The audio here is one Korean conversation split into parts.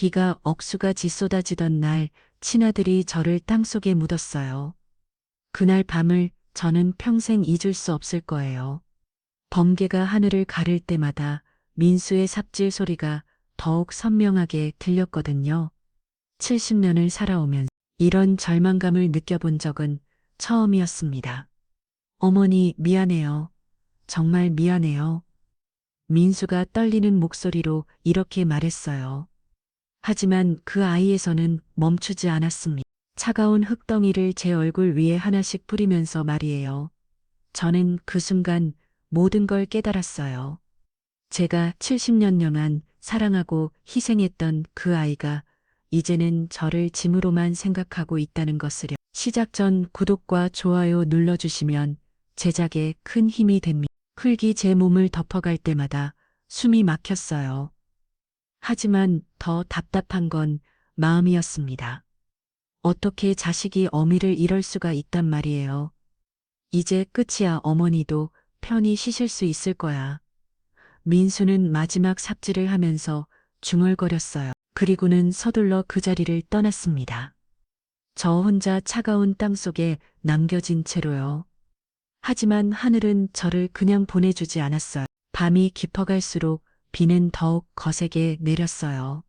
비가 억수같이 쏟아지던 날 친아들이 저를 땅속에 묻었어요. 그날 밤을 저는 평생 잊을 수 없을 거예요. 번개가 하늘을 가를 때마다 민수의 삽질 소리가 더욱 선명하게 들렸거든요. 70년을 살아오면 이런 절망감을 느껴본 적은 처음이었습니다. 어머니, 미안해요. 정말 미안해요. 민수가 떨리는 목소리로 이렇게 말했어요. 하지만 그 아이에서는 멈추지 않았습니다. 차가운 흙덩이를 제 얼굴 위에 하나씩 뿌리면서 말이에요. 저는 그 순간 모든 걸 깨달았어요. 제가 70년 동안 사랑하고 희생했던 그 아이가 이제는 저를 짐으로만 생각하고 있다는 것을요. 시작 전 구독과 좋아요 눌러주시면 제작에 큰 힘이 됩니다. 흙이 제 몸을 덮어갈 때마다 숨이 막혔어요. 하지만 더 답답한 건 마음이었습니다. 어떻게 자식이 어미를 이럴 수가 있단 말이에요. 이제 끝이야. 어머니도 편히 쉬실 수 있을 거야. 민수는 마지막 삽질을 하면서 중얼거렸어요. 그리고는 서둘러 그 자리를 떠났습니다. 저 혼자 차가운 땅 속에 남겨진 채로요. 하지만 하늘은 저를 그냥 보내주지 않았어요. 밤이 깊어갈수록 비는 더욱 거세게 내렸어요.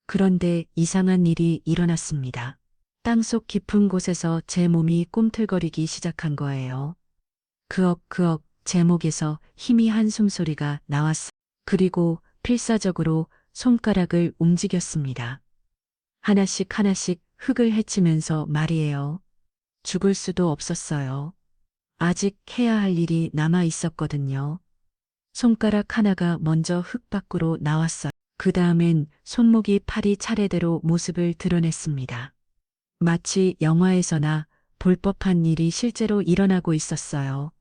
그런데 이상한 일이 일어났습니다. 땅속 깊은 곳에서 제 몸이 꿈틀거리기 시작한 거예요. 그억 제 목에서 희미한 숨소리가 나왔어요. 그리고 필사적으로 손가락을 움직였습니다. 하나씩 하나씩 흙을 헤치면서 말이에요. 죽을 수도 없었어요. 아직 해야 할 일이 남아 있었거든요. 손가락 하나가 먼저 흙 밖으로 나왔어요. 그 다음엔 손목이 팔이 차례대로 모습을 드러냈습니다. 마치 영화에서나 볼 법한 일이 실제로 일어나고 있었어요.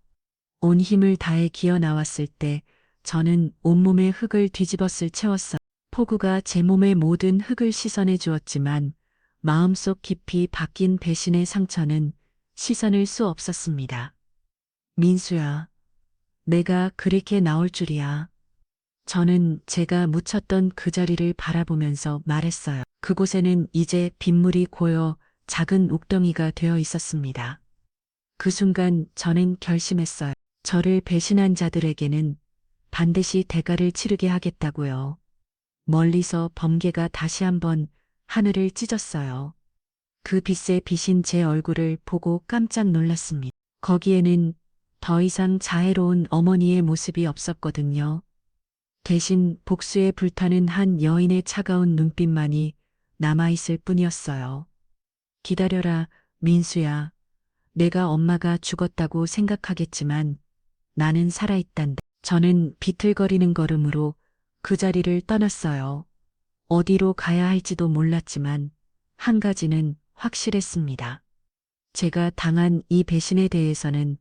온 힘을 다해 기어 나왔을 때 저는 온몸에 흙을 뒤집었을 채웠어요. 폭우가 제 몸의 모든 흙을 씻어내 주었지만 마음속 깊이 박힌 배신의 상처는 씻어낼 수 없었습니다. 민수야, 내가 그렇게 나올 줄이야. 저는 제가 묻혔던 그 자리를 바라보면서 말했어요. 그곳에는 이제 빗물이 고여 작은 옥덩이가 되어 있었습니다. 그 순간 저는 결심했어요. 저를 배신한 자들에게는 반드시 대가를 치르게 하겠다고요. 멀리서 번개가 다시 한번 하늘을 찢었어요. 그 빛에 비신 제 얼굴을 보고 깜짝 놀랐습니다. 거기에는 더 이상 자애로운 어머니의 모습이 없었거든요. 대신 복수에 불타는 한 여인의 차가운 눈빛만이 남아있을 뿐이었어요. 기다려라, 민수야. 내가 엄마가 죽었다고 생각하겠지만 나는 살아있단다. 저는 비틀거리는 걸음으로 그 자리를 떠났어요. 어디로 가야 할지도 몰랐지만 한 가지는 확실했습니다. 제가 당한 이 배신에 대해서는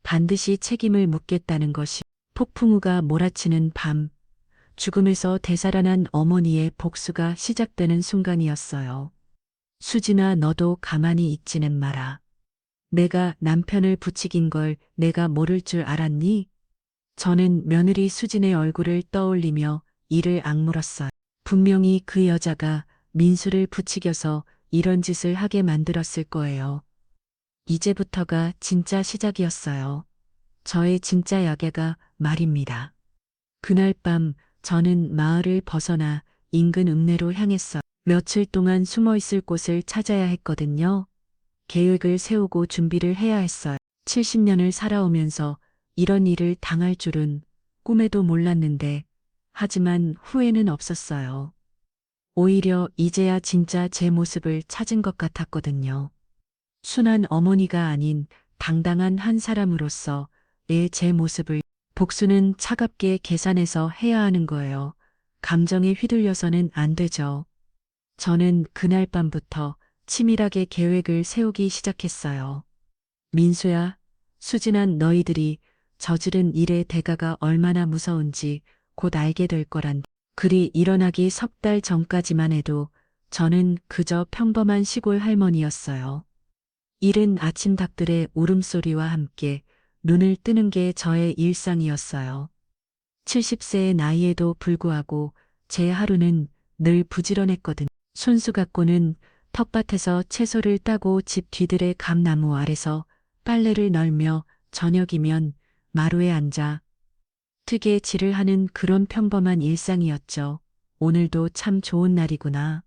반드시 책임을 묻겠다는 것이 폭풍우가 몰아치는 밤, 죽음에서 되살아난 어머니의 복수가 시작되는 순간이었어요. 수진아, 너도 가만히 있지는 마라. 내가 남편을 부추긴 걸 내가 모를 줄 알았니? 저는 며느리 수진의 얼굴을 떠올리며 이를 악물었어요. 분명히 그 여자가 민수를 부추겨서 이런 짓을 하게 만들었을 거예요. 이제부터가 진짜 시작이었어요. 저의 진짜 약애가 말입니다. 그날 밤 저는 마을을 벗어나 인근 읍내로 향했어요. 며칠 동안 숨어 있을 곳을 찾아야 했거든요. 계획을 세우고 준비를 해야 했어요. 70년을 살아오면서 이런 일을 당할 줄은 꿈에도 몰랐는데, 하지만 후회는 없었어요. 오히려 이제야 진짜 제 모습을 찾은 것 같았거든요. 순한 어머니가 아닌 당당한 한 사람으로서 제 모습을 복수는 차갑게 계산해서 해야 하는 거예요. 감정에 휘둘려서는 안 되죠. 저는 그날 밤부터 치밀하게 계획을 세우기 시작했어요. 민수야, 수진한 너희들이 저지른 일의 대가가 얼마나 무서운지 곧 알게 될 거란. 그리 일어나기 석 달 전까지만 해도 저는 그저 평범한 시골 할머니였어요. 이른 아침 닭들의 울음소리와 함께 눈을 뜨는 게 저의 일상이었어요. 70세의 나이에도 불구하고 제 하루는 늘 부지런했거든. 손수 갖고는 텃밭에서 채소를 따고 집 뒤들의 감나무 아래서 빨래를 널며 저녁이면 마루에 앉아 뜨개질을 하는 그런 평범한 일상이었죠. 오늘도 참 좋은 날이구나.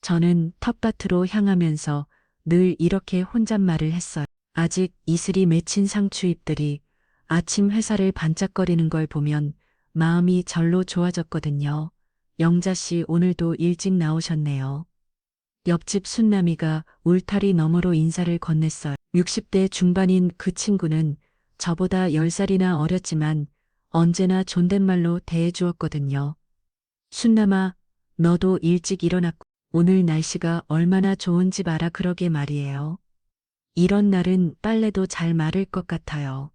저는 텃밭으로 향하면서 늘 이렇게 혼잣말을 했어요. 아직 이슬이 맺힌 상추잎들이 아침 햇살을 반짝거리는 걸 보면 마음이 절로 좋아졌거든요. 영자 씨 오늘도 일찍 나오셨네요. 옆집 순남이가 울타리 너머로 인사를 건넸어요. 60대 중반인 그 친구는 저보다 10살이나 어렸지만 언제나 존댓말로 대해주었거든요. 순남아, 너도 일찍 일어났고 오늘 날씨가 얼마나 좋은지 봐라 그러게 말이에요. 이런 날은 빨래도 잘 마를 것 같아요.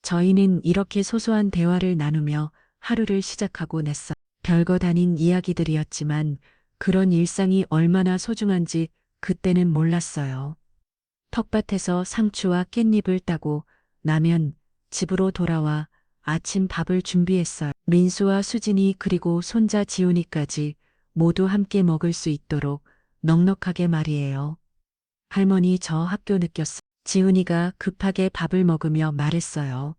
저희는 이렇게 소소한 대화를 나누며 하루를 시작하고 냈어요. 별것 아닌 이야기들이었지만 그런 일상이 얼마나 소중한지 그때는 몰랐어요. 텃밭에서 상추와 깻잎을 따고 나면 집으로 돌아와 아침 밥을 준비했어요. 민수와 수진이 그리고 손자 지훈이까지 모두 함께 먹을 수 있도록 넉넉하게 말이에요. 할머니 저 학교 늦겼어. 지훈이가 급하게 밥을 먹으며 말했어요.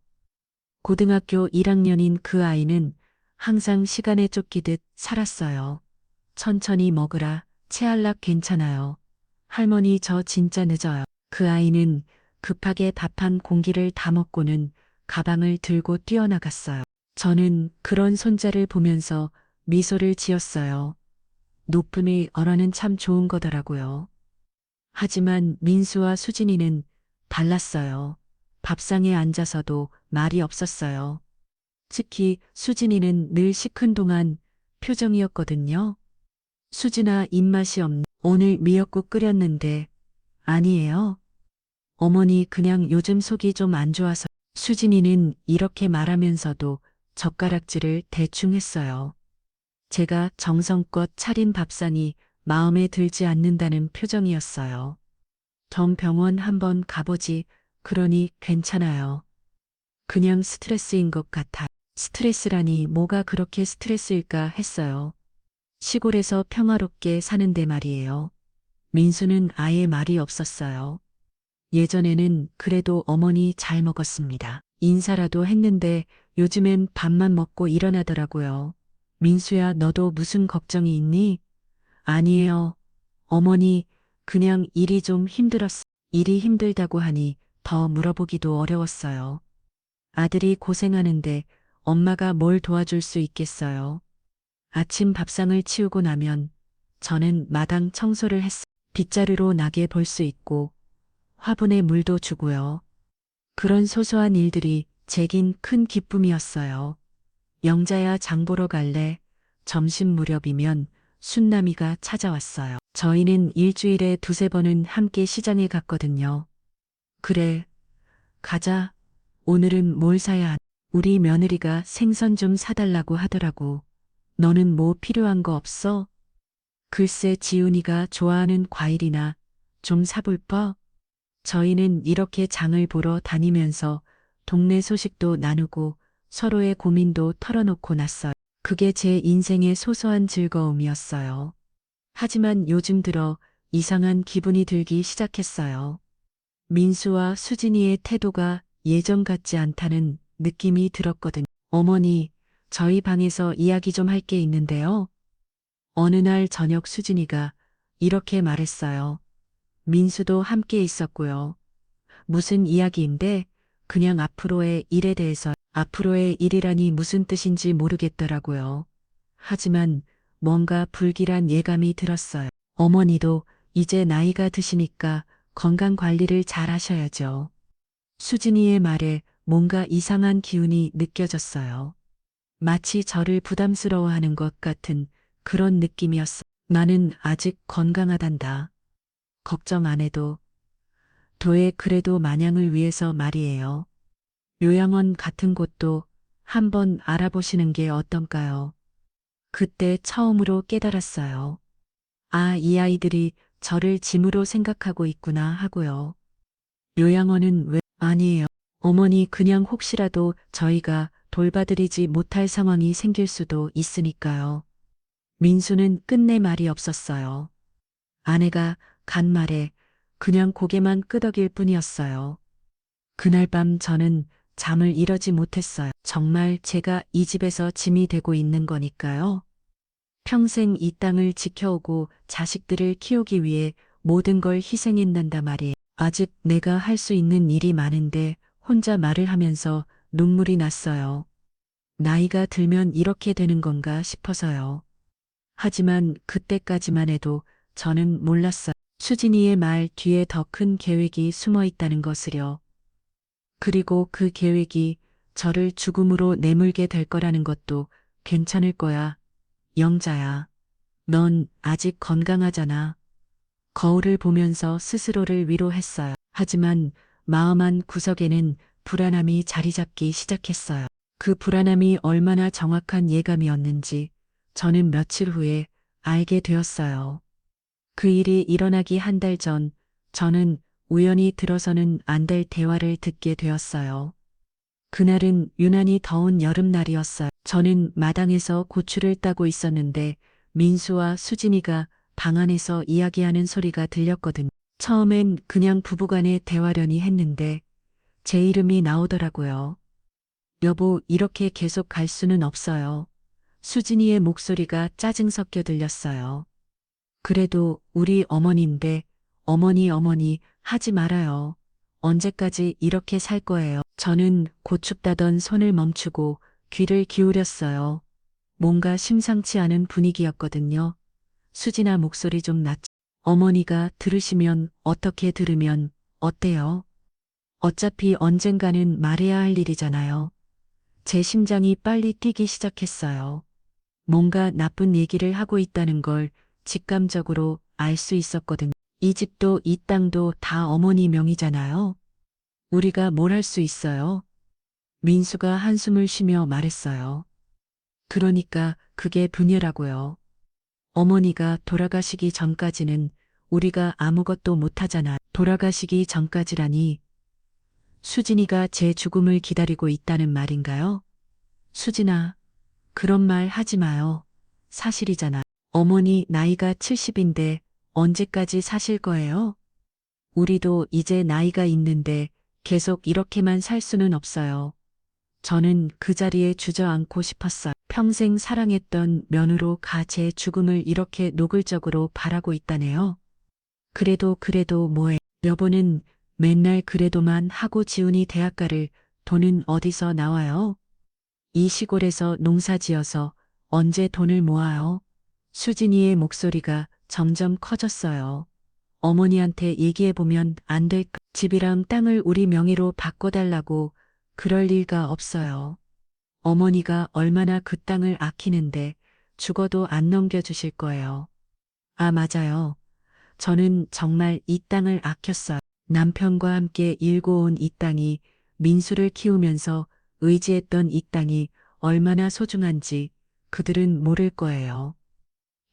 고등학교 1학년인 그 아이는 항상 시간에 쫓기듯 살았어요. 천천히 먹으라. 체할락 괜찮아요. 할머니 저 진짜 늦어요. 그 아이는 급하게 밥 한 공기를 다 먹고는 가방을 들고 뛰어나갔어요. 저는 그런 손자를 보면서 미소를 지었어요. 노품이 어라는 참 좋은 거더라고요. 하지만 민수와 수진이는 달랐어요. 밥상에 앉아서도 말이 없었어요. 특히 수진이는 늘 시큰둥한 표정이었거든요. 수진아 입맛이 없네. 오늘 미역국 끓였는데 아니에요. 어머니 그냥 요즘 속이 좀 안 좋아서. 수진이는 이렇게 말하면서도 젓가락질을 대충 했어요. 제가 정성껏 차린 밥상이 마음에 들지 않는다는 표정이었어요. 전 병원 한번 가보지. 그러니 괜찮아요. 그냥 스트레스인 것 같아. 스트레스라니 뭐가 그렇게 스트레스일까 했어요. 시골에서 평화롭게 사는데 말이에요. 민수는 아예 말이 없었어요. 예전에는 그래도 어머니 잘 먹었습니다. 인사라도 했는데 요즘엔 밥만 먹고 일어나더라고요. 민수야, 너도 무슨 걱정이 있니? 아니에요. 어머니, 그냥 일이 좀 힘들었어. 일이 힘들다고 하니 더 물어보기도 어려웠어요. 아들이 고생하는데 엄마가 뭘 도와줄 수 있겠어요. 아침 밥상을 치우고 나면 저는 마당 청소를 했어요. 빗자루로 나게 볼 수 있고 화분에 물도 주고요. 그런 소소한 일들이 제긴 큰 기쁨이었어요. 영자야 장 보러 갈래? 점심 무렵이면 순남이가 찾아왔어요. 저희는 일주일에 두세 번은 함께 시장에 갔거든요. 그래, 가자. 오늘은 뭘 사야 하나? 우리 며느리가 생선 좀 사달라고 하더라고. 너는 뭐 필요한 거 없어? 글쎄 지훈이가 좋아하는 과일이나 좀 사볼까? 저희는 이렇게 장을 보러 다니면서 동네 소식도 나누고 서로의 고민도 털어놓고 났어요. 그게 제 인생의 소소한 즐거움이었어요. 하지만 요즘 들어 이상한 기분이 들기 시작했어요. 민수와 수진이의 태도가 예전 같지 않다는 느낌이 들었거든요. 어머니, 저희 방에서 이야기 좀 할 게 있는데요. 어느 날 저녁 수진이가 이렇게 말했어요. 민수도 함께 있었고요. 무슨 이야기인데 그냥 앞으로의 일에 대해서. 앞으로의 일이라니 무슨 뜻인지 모르겠더라고요. 하지만 뭔가 불길한 예감이 들었어요. 어머니도 이제 나이가 드시니까 건강 관리를 잘 하셔야죠. 수진이의 말에 뭔가 이상한 기운이 느껴졌어요. 마치 저를 부담스러워하는 것 같은 그런 느낌이었어. 나는 아직 건강하단다. 걱정 안 해도. 도에 그래도 마냥을 위해서 말이에요. 요양원 같은 곳도 한번 알아보시는 게 어떤가요? 그때 처음으로 깨달았어요. 아, 이 아이들이 저를 짐으로 생각하고 있구나 하고요. 요양원은 왜? 아니에요. 어머니 그냥 혹시라도 저희가 돌봐드리지 못할 상황이 생길 수도 있으니까요. 민수는 끝내 말이 없었어요. 아내가 간 말에 그냥 고개만 끄덕일 뿐이었어요. 그날 밤 저는 잠을 이루지 못했어요. 정말 제가 이 집에서 짐이 되고 있는 거니까요. 평생 이 땅을 지켜오고 자식들을 키우기 위해 모든 걸 희생했단다 말이에요. 아직 내가 할 수 있는 일이 많은데 혼자 말을 하면서 눈물이 났어요. 나이가 들면 이렇게 되는 건가 싶어서요. 하지만 그때까지만 해도 저는 몰랐어요. 수진이의 말 뒤에 더 큰 계획이 숨어 있다는 것을요. 그리고 그 계획이 저를 죽음으로 내몰게 될 거라는 것도 괜찮을 거야. 영자야. 넌 아직 건강하잖아. 거울을 보면서 스스로를 위로했어요. 하지만 마음 한 구석에는 불안함이 자리 잡기 시작했어요. 그 불안함이 얼마나 정확한 예감이었는지 저는 며칠 후에 알게 되었어요. 그 일이 일어나기 한 달 전 저는 우연히 들어서는 안 될 대화를 듣게 되었어요. 그날은 유난히 더운 여름날이었어요. 저는 마당에서 고추를 따고 있었는데 민수와 수진이가 방 안에서 이야기하는 소리가 들렸거든요. 처음엔 그냥 부부간의 대화려니 했는데 제 이름이 나오더라고요. 여보, 이렇게 계속 갈 수는 없어요. 수진이의 목소리가 짜증 섞여 들렸어요. 그래도 우리 어머니인데 어머니 하지 말아요. 언제까지 이렇게 살 거예요? 저는 고축 따던 손을 멈추고 귀를 기울였어요. 뭔가 심상치 않은 분위기였거든요. 수진아 목소리 좀 낮. 어머니가 들으시면 어떻게 들으면 어때요? 어차피 언젠가는 말해야 할 일이잖아요. 제 심장이 빨리 뛰기 시작했어요. 뭔가 나쁜 얘기를 하고 있다는 걸 직감적으로 알 수 있었거든요. 이 집도 이 땅도 다 어머니 명의잖아요. 우리가 뭘 할 수 있어요? 민수가 한숨을 쉬며 말했어요. 그러니까 그게 분유라고요. 어머니가 돌아가시기 전까지는 우리가 아무것도 못하잖아. 돌아가시기 전까지라니 수진이가 제 죽음을 기다리고 있다는 말인가요? 수진아, 그런 말 하지 마요. 사실이잖아. 어머니 나이가 70인데 언제까지 사실 거예요? 우리도 이제 나이가 있는데 계속 이렇게만 살 수는 없어요. 저는 그 자리에 주저앉고 싶었어요. 평생 사랑했던 며느로가 제 죽음을 이렇게 노골적으로 바라고 있다네요. 그래도 뭐해. 여보는 맨날 그래도만 하고 지훈이 대학 가를 돈은 어디서 나와요? 이 시골에서 농사 지어서 언제 돈을 모아요? 수진이의 목소리가 점점 커졌어요. 어머니한테 얘기해보면 안 될까? 집이랑 땅을 우리 명의로 바꿔달라고 그럴 리가 없어요. 어머니가 얼마나 그 땅을 아끼는데 죽어도 안 넘겨주실 거예요. 아, 맞아요. 저는 정말 이 땅을 아꼈어요. 남편과 함께 일고 온 이 땅이 민수를 키우면서 의지했던 이 땅이 얼마나 소중한지 그들은 모를 거예요.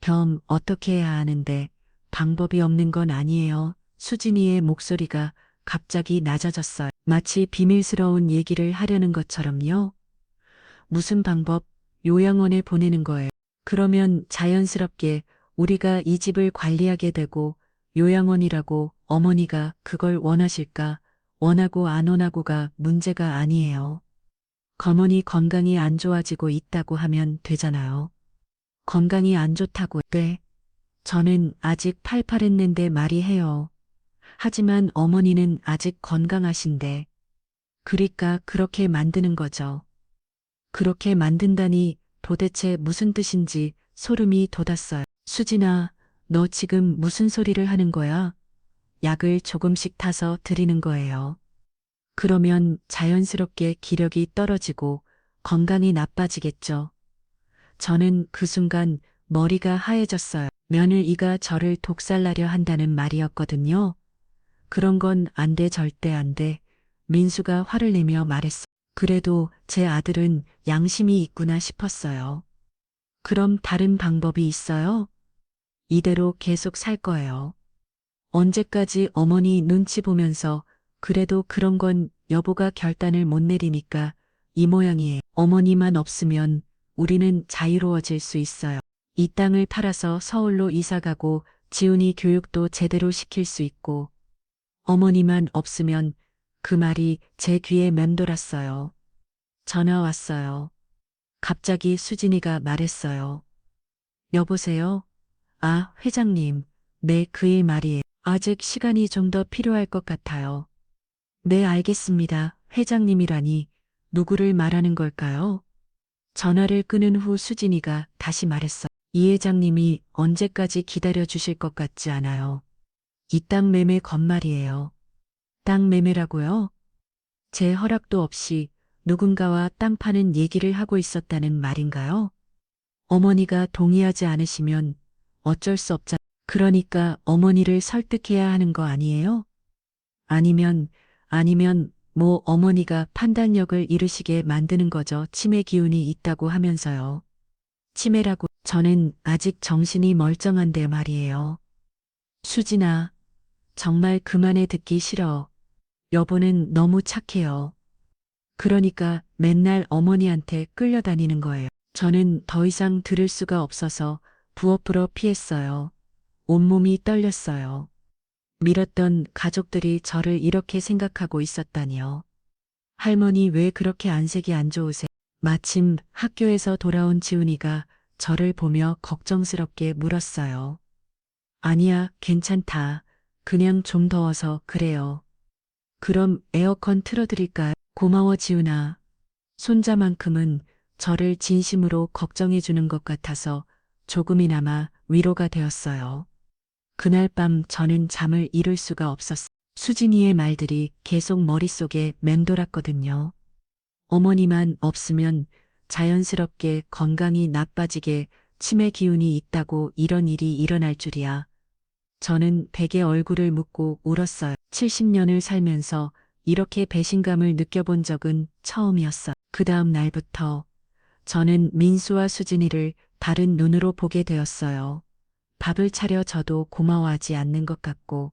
겸 어떻게 해야 하는데 방법이 없는 건 아니에요. 수진이의 목소리가 갑자기 낮아졌어요. 마치 비밀스러운 얘기를 하려는 것처럼요. 무슨 방법? 요양원에 보내는 거예요. 그러면 자연스럽게 우리가 이 집을 관리하게 되고 요양원이라고 어머니가 그걸 원하실까? 원하고 안 원하고가 문제가 아니에요. 어머니 건강이 안 좋아지고 있다고 하면 되잖아요. 건강이 안 좋다고. 네. 저는 아직 팔팔했는데 말이 해요. 하지만 어머니는 아직 건강하신데. 그러니까 그렇게 만드는 거죠. 그렇게 만든다니 도대체 무슨 뜻인지 소름이 돋았어요. 수진아, 너 지금 무슨 소리를 하는 거야? 약을 조금씩 타서 드리는 거예요. 그러면 자연스럽게 기력이 떨어지고 건강이 나빠지겠죠. 저는 그 순간 머리가 하얘졌어요. 며느리가 저를 독살나려 한다는 말이었거든요. 그런 건 안 돼, 절대 안 돼. 민수가 화를 내며 말했어. 그래도 제 아들은 양심이 있구나 싶었어요. 그럼 다른 방법이 있어요? 이대로 계속 살 거예요. 언제까지 어머니 눈치 보면서 그래도 그런 건 여보가 결단을 못 내리니까 이 모양이에요. 어머니만 없으면 우리는 자유로워질 수 있어요. 이 땅을 팔아서 서울로 이사가고 지훈이 교육도 제대로 시킬 수 있고 어머니만 없으면 그 말이 제 귀에 맴돌았어요. 전화 왔어요. 갑자기 수진이가 말했어요. 여보세요? 아, 회장님. 네, 그 일 말이에요. 아직 시간이 좀 더 필요할 것 같아요. 네, 알겠습니다. 회장님이라니 누구를 말하는 걸까요? 전화를 끊은 후 수진이가 다시 말했어. 이 회장님이 언제까지 기다려 주실 것 같지 않아요. 이 땅 매매 건말이에요. 땅 매매라고요? 제 허락도 없이 누군가와 땅 파는 얘기를 하고 있었다는 말인가요? 어머니가 동의하지 않으시면 어쩔 수 없잖아요. 그러니까 어머니를 설득해야 하는 거 아니에요? 아니면 뭐 어머니가 판단력을 잃으시게 만드는 거죠. 치매 기운이 있다고 하면서요. 치매라고 저는 아직 정신이 멀쩡한데 말이에요. 수진아, 정말 그만해 듣기 싫어. 여보는 너무 착해요. 그러니까 맨날 어머니한테 끌려다니는 거예요. 저는 더 이상 들을 수가 없어서 부엌으로 피했어요. 온몸이 떨렸어요. 밀었던 가족들이 저를 이렇게 생각하고 있었다니요. 할머니 왜 그렇게 안색이 안 좋으세요? 마침 학교에서 돌아온 지훈이가 저를 보며 걱정스럽게 물었어요. 아니야, 괜찮다. 그냥 좀 더워서 그래요. 그럼 에어컨 틀어드릴까요? 고마워, 지훈아. 손자만큼은 저를 진심으로 걱정해 주는 것 같아서 조금이나마 위로가 되었어요. 그날 밤 저는 잠을 이룰 수가 없었어요. 수진이의 말들이 계속 머릿속에 맴돌았거든요. 어머니만 없으면 자연스럽게 건강이 나빠지게 치매 기운이 있다고 이런 일이 일어날 줄이야. 저는 베개 얼굴을 묻고 울었어요. 70년을 살면서 이렇게 배신감을 느껴본 적은 처음이었어요. 그 다음 날부터 저는 민수와 수진이를 다른 눈으로 보게 되었어요. 밥을 차려 줘도 고마워하지 않는 것 같고,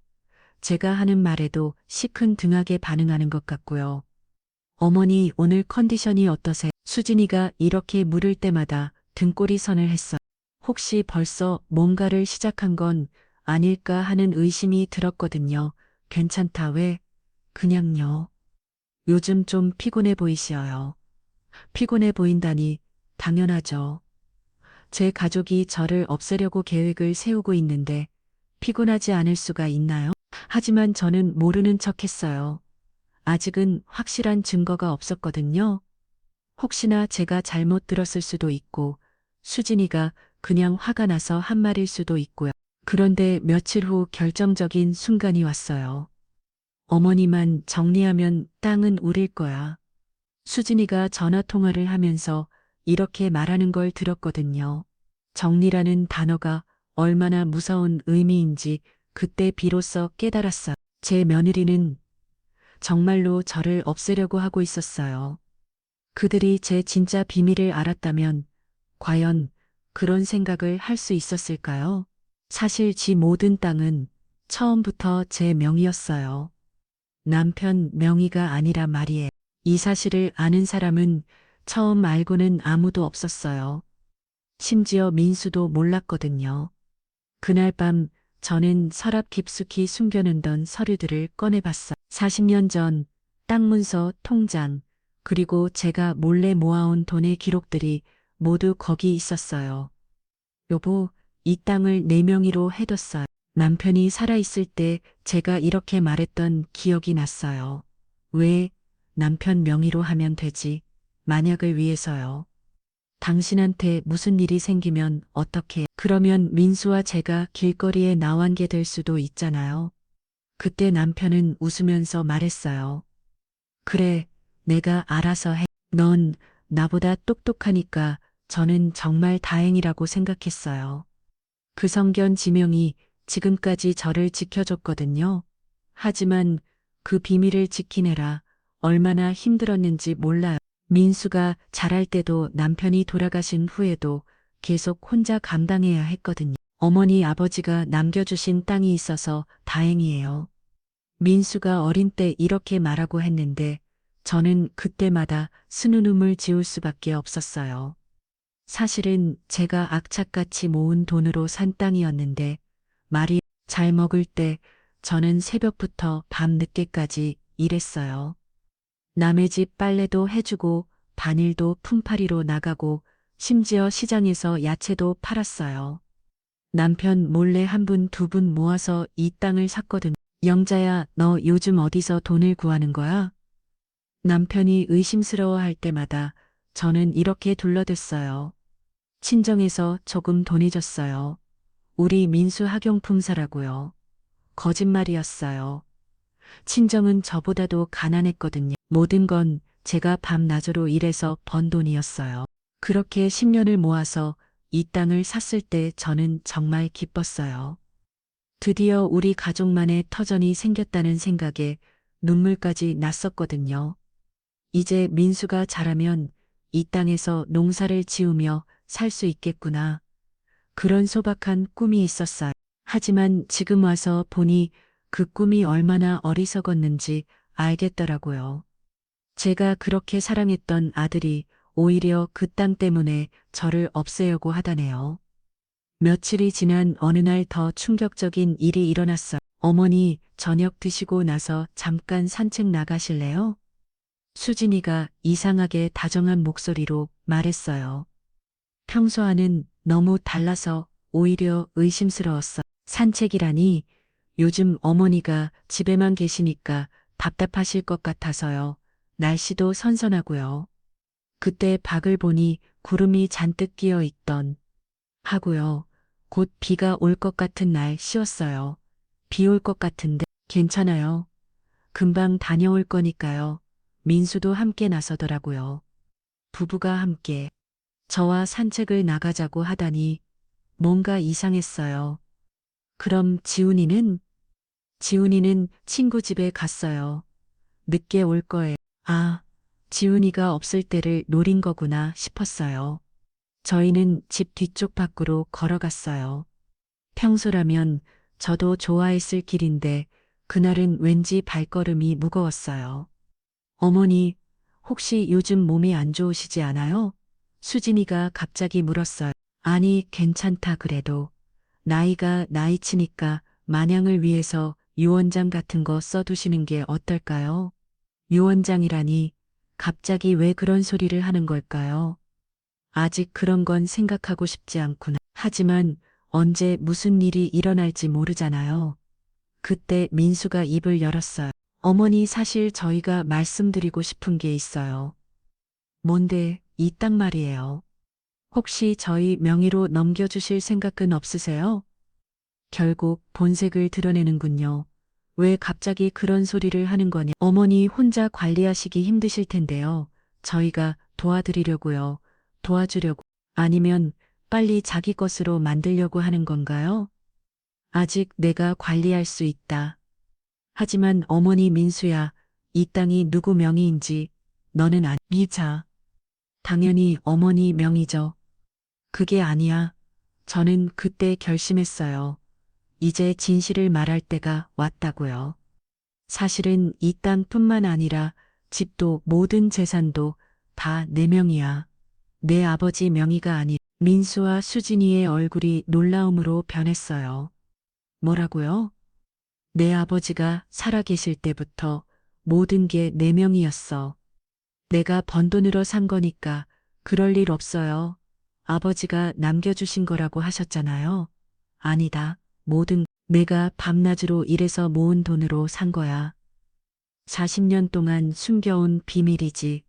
제가 하는 말에도 시큰둥하게 반응하는 것 같고요. 어머니 오늘 컨디션이 어떠세요? 수진이가 이렇게 물을 때마다 등골이 선을 했어요. 혹시 벌써 뭔가를 시작한 건 아닐까 하는 의심이 들었거든요. 괜찮다 왜? 그냥요. 요즘 좀 피곤해 보이시어요. 피곤해 보인다니 당연하죠. 제 가족이 저를 없애려고 계획을 세우고 있는데 피곤하지 않을 수가 있나요? 하지만 저는 모르는 척 했어요. 아직은 확실한 증거가 없었거든요. 혹시나 제가 잘못 들었을 수도 있고 수진이가 그냥 화가 나서 한 말일 수도 있고요. 그런데 며칠 후 결정적인 순간이 왔어요. 어머니만 정리하면 땅은 우릴 거야. 수진이가 전화 통화를 하면서 이렇게 말하는 걸 들었거든요. 정리라는 단어가 얼마나 무서운 의미인지 그때 비로소 깨달았어요. 제 며느리는 정말로 저를 없애려고 하고 있었어요. 그들이 제 진짜 비밀을 알았다면 과연 그런 생각을 할 수 있었을까요? 사실 지 모든 땅은 처음부터 제 명의였어요. 남편 명의가 아니라 말이에요. 이 사실을 아는 사람은 처음 알고는 아무도 없었어요. 심지어 민수도 몰랐거든요. 그날 밤 저는 서랍 깊숙이 숨겨놓던 서류들을 꺼내봤어요. 40년 전 땅 문서, 통장, 그리고 제가 몰래 모아온 돈의 기록들이 모두 거기 있었어요. 여보, 이 땅을 내 명의로 해뒀어요. 남편이 살아있을 때 제가 이렇게 말했던 기억이 났어요. 왜 남편 명의로 하면 되지? 만약을 위해서요. 당신한테 무슨 일이 생기면 어떻게? 그러면 민수와 제가 길거리에 나완게 될 수도 있잖아요. 그때 남편은 웃으면서 말했어요. 그래, 내가 알아서 해. 넌 나보다 똑똑하니까 저는 정말 다행이라고 생각했어요. 그 성견 지명이 지금까지 저를 지켜줬거든요. 하지만 그 비밀을 지키느라 얼마나 힘들었는지 몰라요. 민수가 자랄 때도 남편이 돌아가신 후에도 계속 혼자 감당해야 했거든요. 어머니 아버지가 남겨주신 땅이 있어서 다행이에요. 민수가 어린 때 이렇게 말하고 했는데 저는 그때마다 스누눈물 지울 수밖에 없었어요. 사실은 제가 악착같이 모은 돈으로 산 땅이었는데 말이 잘 먹을 때 저는 새벽부터 밤 늦게까지 일했어요. 남의 집 빨래도 해주고 반일도 품팔이로 나가고 심지어 시장에서 야채도 팔았어요. 남편 몰래 한 분, 두 분 모아서 이 땅을 샀거든. 영자야, 너 요즘 어디서 돈을 구하는 거야? 남편이 의심스러워할 때마다 저는 이렇게 둘러댔어요. 친정에서 조금 돈이 줬어요. 우리 민수 학용품 사라고요. 거짓말이었어요. 친정은 저보다도 가난했거든요. 모든 건 제가 밤낮으로 일해서 번 돈이었어요. 그렇게 10년을 모아서 이 땅을 샀을 때 저는 정말 기뻤어요. 드디어 우리 가족만의 터전이 생겼다는 생각에 눈물까지 났었거든요. 이제 민수가 자라면 이 땅에서 농사를 지으며 살 수 있겠구나. 그런 소박한 꿈이 있었어요. 하지만 지금 와서 보니 그 꿈이 얼마나 어리석었는지 알겠더라고요. 제가 그렇게 사랑했던 아들이 오히려 그 땅 때문에 저를 없애려고 하다네요. 며칠이 지난 어느 날 더 충격적인 일이 일어났어요. 어머니, 저녁 드시고 나서 잠깐 산책 나가실래요? 수진이가 이상하게 다정한 목소리로 말했어요. 평소와는 너무 달라서 오히려 의심스러웠어. 산책이라니 요즘 어머니가 집에만 계시니까 답답하실 것 같아서요. 날씨도 선선하고요. 그때 밖을 보니 구름이 잔뜩 끼어 있던 하고요. 곧 비가 올 것 같은 날씨였어요. 비 올 것 같은데 괜찮아요. 금방 다녀올 거니까요. 민수도 함께 나서더라고요. 부부가 함께 저와 산책을 나가자고 하다니 뭔가 이상했어요. 그럼 지훈이는 친구 집에 갔어요. 늦게 올 거예요. 아, 지훈이가 없을 때를 노린 거구나 싶었어요. 저희는 집 뒤쪽 밖으로 걸어갔어요. 평소라면 저도 좋아했을 길인데 그날은 왠지 발걸음이 무거웠어요. 어머니, 혹시 요즘 몸이 안 좋으시지 않아요? 수진이가 갑자기 물었어요. 아니, 괜찮다 그래도. 나이가 나이치니까 마냥을 위해서 유언장 같은 거 써두시는 게 어떨까요? 유언장이라니, 갑자기 왜 그런 소리를 하는 걸까요? 아직 그런 건 생각하고 싶지 않구나. 하지만 언제 무슨 일이 일어날지 모르잖아요. 그때 민수가 입을 열었어요. 어머니 사실 저희가 말씀드리고 싶은 게 있어요. 뭔데, 이 땅 말이에요. 혹시 저희 명의로 넘겨주실 생각은 없으세요? 결국 본색을 드러내는군요. 왜 갑자기 그런 소리를 하는 거냐. 어머니 혼자 관리하시기 힘드실 텐데요. 저희가 도와드리려고요. 도와주려고. 아니면 빨리 자기 것으로 만들려고 하는 건가요? 아직 내가 관리할 수 있다. 하지만 어머니 민수야, 이 땅이 누구 명의인지 너는 미자. 당연히 어머니 명의죠. 그게 아니야. 저는 그때 결심했어요. 이제 진실을 말할 때가 왔다고요. 사실은 이 땅뿐만 아니라 집도 모든 재산도 다 내 명이야. 내 아버지 명의가 아니. 민수와 수진이의 얼굴이 놀라움으로 변했어요. 뭐라고요? 내 아버지가 살아계실 때부터 모든 게 내 명이었어. 내가 번 돈으로 산 거니까 그럴 일 없어요. 아버지가 남겨주신 거라고 하셨잖아요. 아니다. 모든 내가 밤낮으로 일해서 모은 돈으로 산 거야. 40년 동안 숨겨온 비밀이지.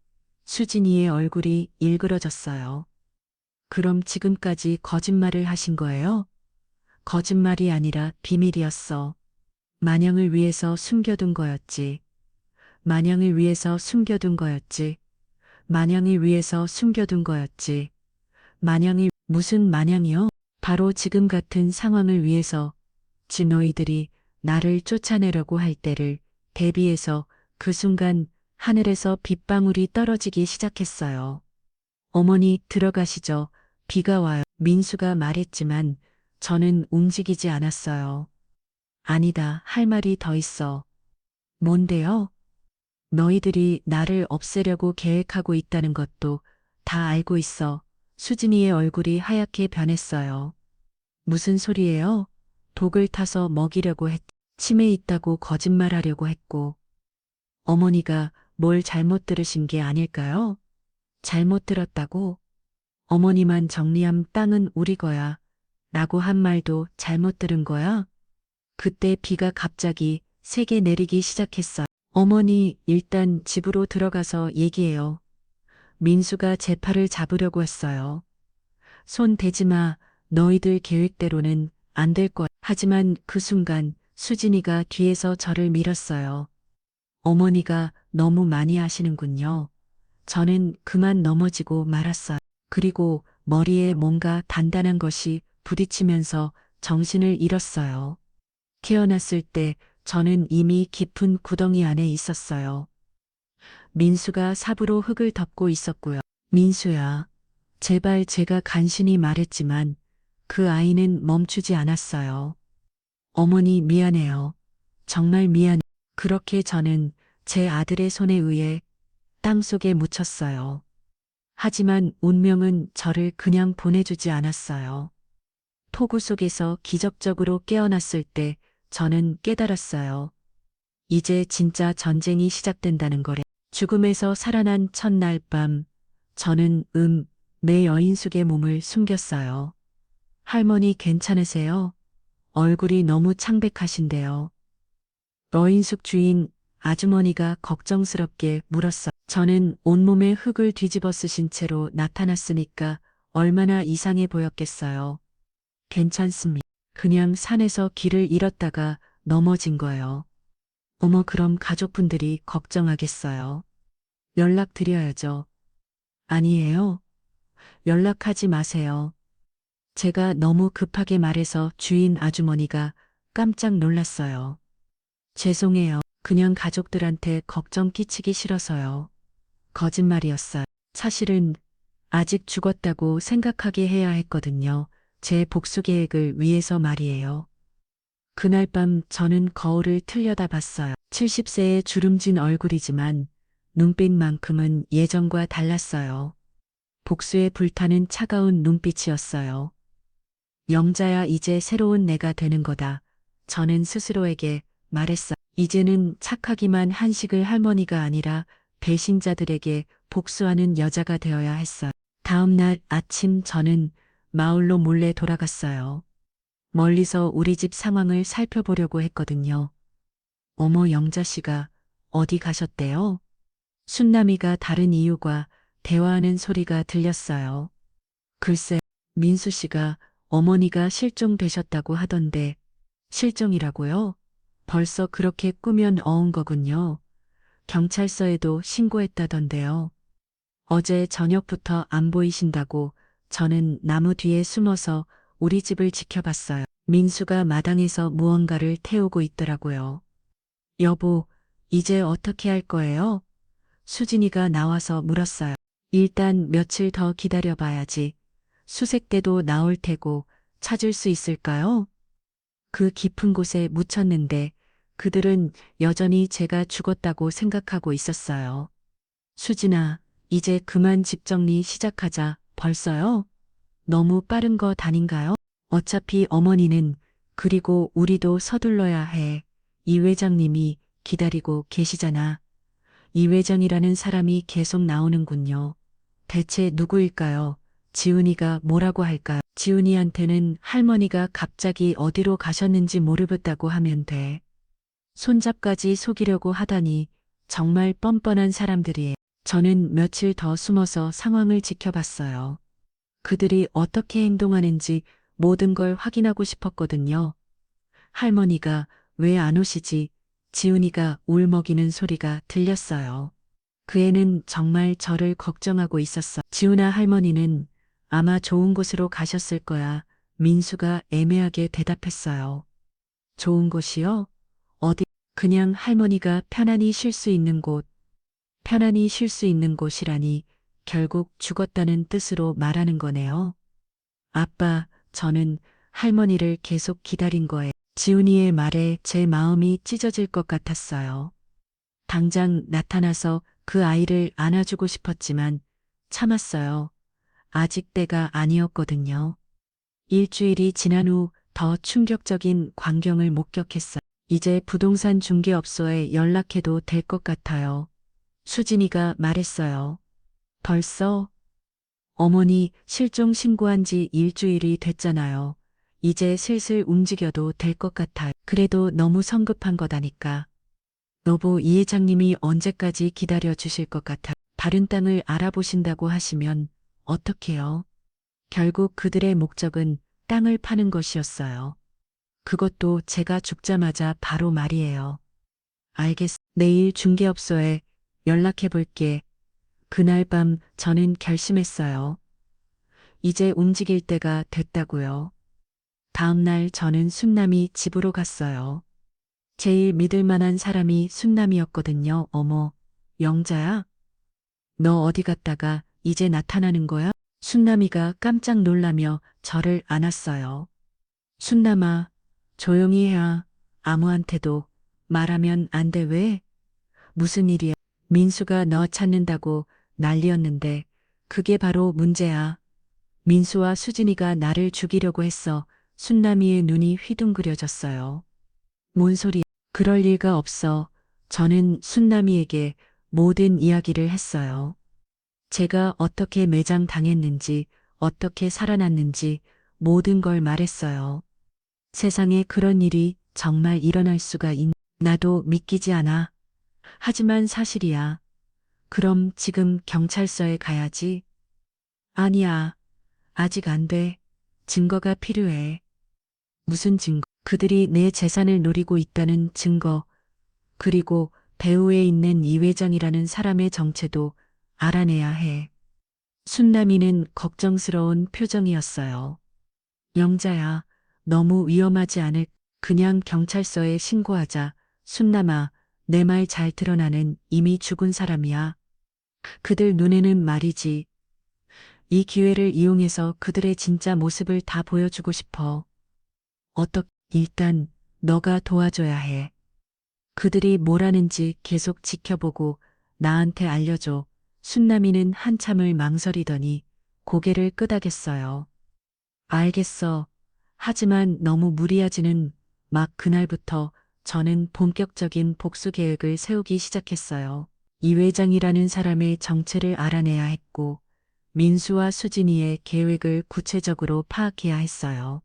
수진이의 얼굴이 일그러졌어요. 그럼 지금까지 거짓말을 하신 거예요? 거짓말이 아니라 비밀이었어. 마냥을 위해서 숨겨둔 거였지. 마냥을 위해서 숨겨둔 거였지. 마냥을 위해서 숨겨둔 거였지. 마냥이 무슨 마냥이요? 바로 지금 같은 상황을 위해서 진호이들이 나를 쫓아내려고 할 때를 대비해서 그 순간 하늘에서 빗방울이 떨어지기 시작했어요. 어머니 들어가시죠. 비가 와요. 민수가 말했지만 저는 움직이지 않았어요. 아니다. 할 말이 더 있어. 뭔데요? 너희들이 나를 없애려고 계획하고 있다는 것도 다 알고 있어. 수진이의 얼굴이 하얗게 변했어요. 무슨 소리예요? 독을 타서 먹이려고 치매 있다고 거짓말하려고 했고, 어머니가 뭘 잘못 들으신 게 아닐까요? 잘못 들었다고? 어머니만 정리한 땅은 우리 거야. 라고 한 말도 잘못 들은 거야? 그때 비가 갑자기 세게 내리기 시작했어요. 어머니, 일단 집으로 들어가서 얘기해요. 민수가 제 팔을 잡으려고 했어요. 손 대지 마. 너희들 계획대로는 안 될 거야. 하지만 그 순간 수진이가 뒤에서 저를 밀었어요. 어머니가 너무 많이 하시는군요. 저는 그만 넘어지고 말았어요. 그리고 머리에 뭔가 단단한 것이 부딪히면서 정신을 잃었어요. 태어났을 때 저는 이미 깊은 구덩이 안에 있었어요. 민수가 삽으로 흙을 덮고 있었고요. 민수야, 제발 제가 간신히 말했지만 그 아이는 멈추지 않았어요. 어머니 미안해요. 정말 미안해. 그렇게 저는 제 아들의 손에 의해 땅속에 묻혔어요. 하지만 운명은 저를 그냥 보내주지 않았어요. 폭우 속에서 기적적으로 깨어났을 때 저는 깨달았어요. 이제 진짜 전쟁이 시작된다는 거래. 죽음에서 살아난 첫날 밤, 저는 내 여인숙의 몸을 숨겼어요. 할머니 괜찮으세요? 얼굴이 너무 창백하신데요. 여인숙 주인 아주머니가 걱정스럽게 물었어요. 저는 온몸에 흙을 뒤집어 쓰신 채로 나타났으니까 얼마나 이상해 보였겠어요. 괜찮습니다. 그냥 산에서 길을 잃었다가 넘어진 거예요. 어머, 그럼 가족분들이 걱정하겠어요. 연락드려야죠. 아니에요. 연락하지 마세요. 제가 너무 급하게 말해서 주인 아주머니가 깜짝 놀랐어요. 죄송해요. 그냥 가족들한테 걱정 끼치기 싫어서요. 거짓말이었어요. 사실은 아직 죽었다고 생각하게 해야 했거든요. 제 복수 계획을 위해서 말이에요. 그날 밤 저는 거울을 들여다봤어요. 70세의 주름진 얼굴이지만 눈빛만큼은 예전과 달랐어요. 복수에 불타는 차가운 눈빛이었어요. 영자야, 이제 새로운 내가 되는 거다. 저는 스스로에게 말했어요. 이제는 착하기만 한식을 할머니가 아니라 배신자들에게 복수하는 여자가 되어야 했어요. 다음 날 아침 저는 마을로 몰래 돌아갔어요. 멀리서 우리 집 상황을 살펴보려고 했거든요. 어머, 영자 씨가 어디 가셨대요? 순남이가 다른 이유가 대화하는 소리가 들렸어요. 글쎄, 민수 씨가 어머니가 실종되셨다고 하던데, 실종이라고요? 벌써 그렇게 꾸면 어은 거군요. 경찰서에도 신고했다던데요. 어제 저녁부터 안 보이신다고 저는 나무 뒤에 숨어서 우리 집을 지켜봤어요. 민수가 마당에서 무언가를 태우고 있더라고요. 여보, 이제 어떻게 할 거예요? 수진이가 나와서 물었어요. 일단 며칠 더 기다려봐야지. 수색대도 나올 테고 찾을 수 있을까요? 그 깊은 곳에 묻혔는데 그들은 여전히 제가 죽었다고 생각하고 있었어요. 수진아, 이제 그만 집 정리 시작하자. 벌써요? 너무 빠른 것 아닌가요? 어차피 어머니는 그리고 우리도 서둘러야 해. 이 회장님이 기다리고 계시잖아. 이 회장이라는 사람이 계속 나오는군요. 대체 누구일까요? 지훈이가 뭐라고 할까요? 지훈이한테는 할머니가 갑자기 어디로 가셨는지 모르겠다고 하면 돼. 손잡까지 속이려고 하다니 정말 뻔뻔한 사람들이에요. 저는 며칠 더 숨어서 상황을 지켜봤어요. 그들이 어떻게 행동하는지 모든 걸 확인하고 싶었거든요. 할머니가 왜 안 오시지? 지훈이가 울먹이는 소리가 들렸어요. 그 애는 정말 저를 걱정하고 있었어. 지훈아, 할머니는 아마 좋은 곳으로 가셨을 거야. 민수가 애매하게 대답했어요. 좋은 곳이요? 어디? 그냥 할머니가 편안히 쉴 수 있는 곳. 편안히 쉴 수 있는 곳이라니 결국 죽었다는 뜻으로 말하는 거네요. 아빠, 저는 할머니를 계속 기다린 거예요. 지훈이의 말에 제 마음이 찢어질 것 같았어요. 당장 나타나서 그 아이를 안아주고 싶었지만 참았어요. 아직 때가 아니었거든요. 일주일이 지난 후 더 충격적인 광경을 목격했어요. 이제 부동산 중개업소에 연락해도 될 것 같아요. 수진이가 말했어요. 벌써? 어머니 실종 신고한 지 일주일이 됐잖아요. 이제 슬슬 움직여도 될 것 같아요. 그래도 너무 성급한 거다니까. 여보, 이 회장님이 언제까지 기다려 주실 것 같아. 다른 땅을 알아보신다고 하시면 어떡해요? 결국 그들의 목적은 땅을 파는 것이었어요. 그것도 제가 죽자마자 바로 말이에요. 알겠어. 내일 중개업소에 연락해 볼게. 그날 밤 저는 결심했어요. 이제 움직일 때가 됐다고요. 다음 날 저는 순남이 집으로 갔어요. 제일 믿을 만한 사람이 순남이었거든요. 어머, 영자야? 너 어디 갔다가 이제 나타나는 거야? 순남이가 깜짝 놀라며 저를 안았어요. 순남아, 조용히 해야. 아무한테도 말하면 안 돼. 왜? 무슨 일이야? 민수가 너 찾는다고 난리였는데 그게 바로 문제야. 민수와 수진이가 나를 죽이려고 했어. 순남이의 눈이 휘둥그려졌어요. 뭔 소리야? 그럴 리가 없어. 저는 순남이에게 모든 이야기를 했어요. 제가 어떻게 매장 당했는지, 어떻게 살아났는지 모든 걸 말했어요. 세상에 그런 일이 정말 일어날 수가 나도 믿기지 않아. 하지만 사실이야. 그럼 지금 경찰서에 가야지. 아니야. 아직 안 돼. 증거가 필요해. 무슨 증거? 그들이 내 재산을 노리고 있다는 증거. 그리고 배후에 있는 이 회장이라는 사람의 정체도 알아내야 해. 순남이는 걱정스러운 표정이었어요. 영자야, 너무 위험하지 않을? 그냥 경찰서에 신고하자. 순남아, 내 말 잘 들어. 나는 이미 죽은 사람이야. 그들 눈에는 말이지. 이 기회를 이용해서 그들의 진짜 모습을 다 보여주고 싶어. 일단 너가 도와줘야 해. 그들이 뭘 하는지 계속 지켜보고 나한테 알려줘. 순남이는 한참을 망설이더니 고개를 끄덕였어요. 알겠어. 하지만 너무 무리하지는. 막 그날부터 저는 본격적인 복수 계획을 세우기 시작했어요. 이 회장이라는 사람의 정체를 알아내야 했고, 민수와 수진이의 계획을 구체적으로 파악해야 했어요.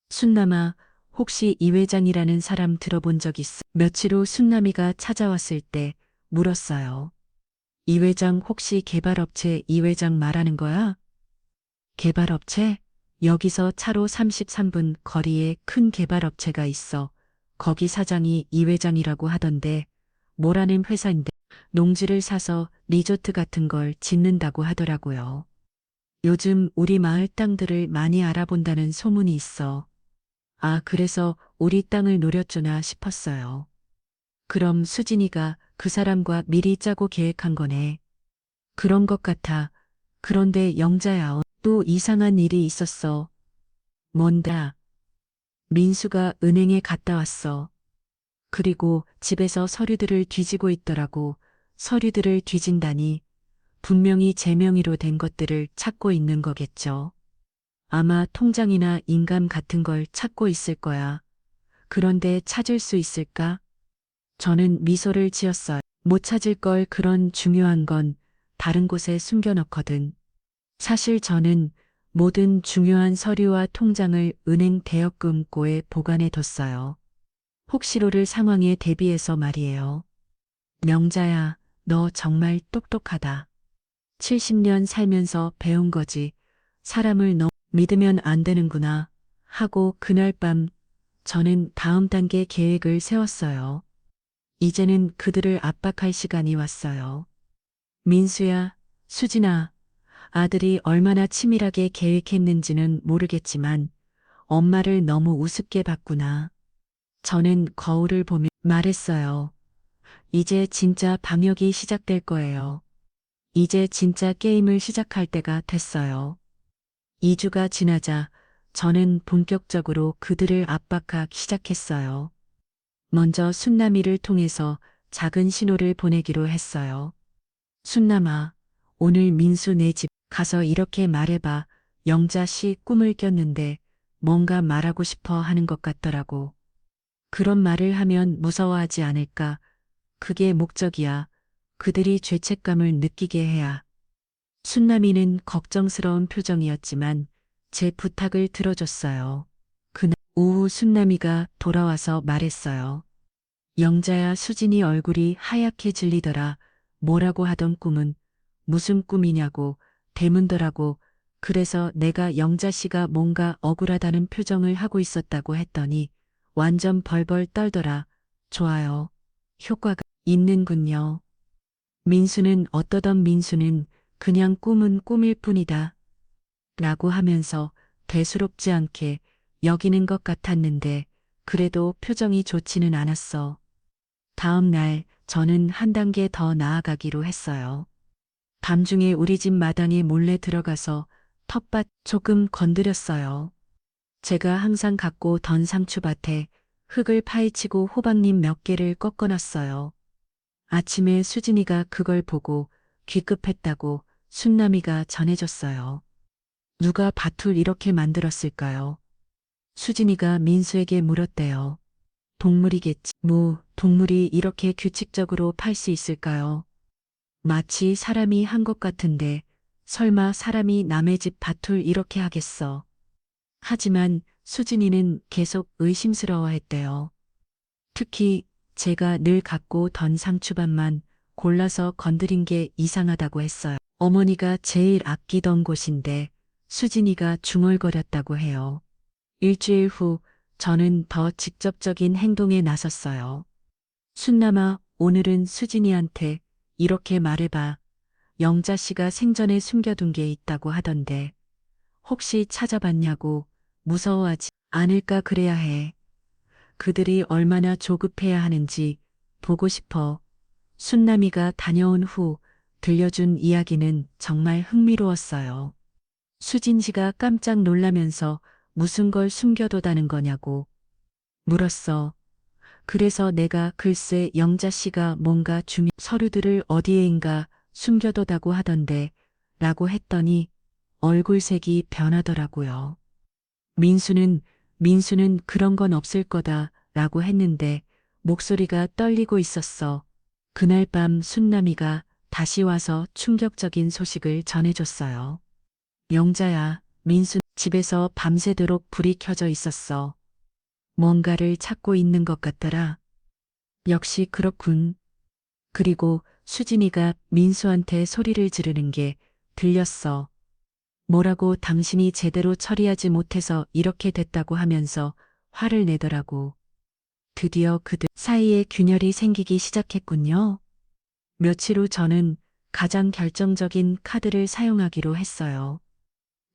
순남아, 혹시 이 회장이라는 사람 들어본 적 있어? 며칠 후 순남이가 찾아왔을 때 물었어요. 이 회장 혹시 개발업체 이 회장 말하는 거야? 개발업체? 여기서 차로 33분 거리에 큰 개발업체가 있어. 거기 사장이 이 회장이라고 하던데, 뭐라는 회사인데 농지를 사서 리조트 같은 걸 짓는다고 하더라고요. 요즘 우리 마을 땅들을 많이 알아본다는 소문이 있어. 아, 그래서 우리 땅을 노렸구나 싶었어요. 그럼 수진이가 그 사람과 미리 짜고 계획한 거네. 그런 것 같아. 그런데 영자야, 또 이상한 일이 있었어. 뭔다. 민수가 은행에 갔다 왔어. 그리고 집에서 서류들을 뒤지고 있더라고. 서류들을 뒤진다니 분명히 제 명의로 된 것들을 찾고 있는 거겠죠. 아마 통장이나 인감 같은 걸 찾고 있을 거야. 그런데 찾을 수 있을까? 저는 미소를 지었어요. 못 찾을 걸. 그런 중요한 건 다른 곳에 숨겨놓거든. 사실 저는 모든 중요한 서류와 통장을 은행 대여금고에 보관해 뒀어요. 혹시로를 상황에 대비해서 말이에요. 명자야, 너 정말 똑똑하다. 70년 살면서 배운 거지. 사람을 너무 믿으면 안 되는구나. 하고 그날 밤 저는 다음 단계 계획을 세웠어요. 이제는 그들을 압박할 시간이 왔어요. 민수야, 수진아, 아들이 얼마나 치밀하게 계획했는지는 모르겠지만 엄마를 너무 우습게 봤구나. 저는 거울을 보며 말했어요. 이제 진짜 방역이 시작될 거예요. 이제 진짜 게임을 시작할 때가 됐어요. 2주가 지나자 저는 본격적으로 그들을 압박하기 시작했어요. 먼저 순남이를 통해서 작은 신호를 보내기로 했어요. 순남아, 오늘 민수 내 집 가서 이렇게 말해봐. 영자 씨 꿈을 꼈는데 뭔가 말하고 싶어 하는 것 같더라고. 그런 말을 하면 무서워하지 않을까? 그게 목적이야. 그들이 죄책감을 느끼게 해야. 순남이는 걱정스러운 표정이었지만 제 부탁을 들어줬어요. 그날 오후 순남이가 돌아와서 말했어요. 영자야, 수진이 얼굴이 하얗게 질리더라. 뭐라고 하던 꿈은 무슨 꿈이냐고 대문더라고. 그래서 내가 영자 씨가 뭔가 억울하다는 표정을 하고 있었다고 했더니 완전 벌벌 떨더라. 좋아요. 효과가 있는군요. 민수는 어떠던 민수는 그냥 꿈은 꿈일 뿐이다. 라고 하면서 대수롭지 않게 여기는 것 같았는데 그래도 표정이 좋지는 않았어. 다음 날 저는 한 단계 더 나아가기로 했어요. 밤중에 우리 집 마당에 몰래 들어가서 텃밭 조금 건드렸어요. 제가 항상 갖고 던 상추밭에 흙을 파헤치고 호박잎 몇 개를 꺾어놨어요. 아침에 수진이가 그걸 보고 귀급했다고 순남이가 전해줬어요. 누가 밭을 이렇게 만들었을까요? 수진이가 민수에게 물었대요. 동물이겠지. 동물이 이렇게 규칙적으로 팔 수 있을까요? 마치 사람이 한 것 같은데 설마 사람이 남의 집 밭을 이렇게 하겠어. 하지만 수진이는 계속 의심스러워했대요. 특히 제가 늘 갖고 던 상추밭만 골라서 건드린 게 이상하다고 했어요. 어머니가 제일 아끼던 곳인데 수진이가 중얼거렸다고 해요. 일주일 후 저는 더 직접적인 행동에 나섰어요. 순남아, 오늘은 수진이한테 이렇게 말해봐. 영자 씨가 생전에 숨겨둔 게 있다고 하던데 혹시 찾아봤냐고. 무서워하지 않을까 그래야 해. 그들이 얼마나 조급해야 하는지 보고 싶어. 순남이가 다녀온 후 들려준 이야기는 정말 흥미로웠어요. 수진 씨가 깜짝 놀라면서 무슨 걸 숨겨뒀다는 거냐고 물었어. 그래서 내가 글쎄 영자 씨가 뭔가 중요한 서류들을 어디에인가 숨겨뒀다고 하던데 라고 했더니 얼굴색이 변하더라고요. 민수는 그런 건 없을 거다 라고 했는데 목소리가 떨리고 있었어. 그날 밤 순남이가 다시 와서 충격적인 소식을 전해줬어요. 영자야, 민수 집에서 밤새도록 불이 켜져 있었어. 뭔가를 찾고 있는 것 같더라. 역시 그렇군. 그리고 수진이가 민수한테 소리를 지르는 게 들렸어. 뭐라고 당신이 제대로 처리하지 못해서 이렇게 됐다고 하면서 화를 내더라고. 드디어 그들 사이에 균열이 생기기 시작했군요. 며칠 후 저는 가장 결정적인 카드를 사용하기로 했어요.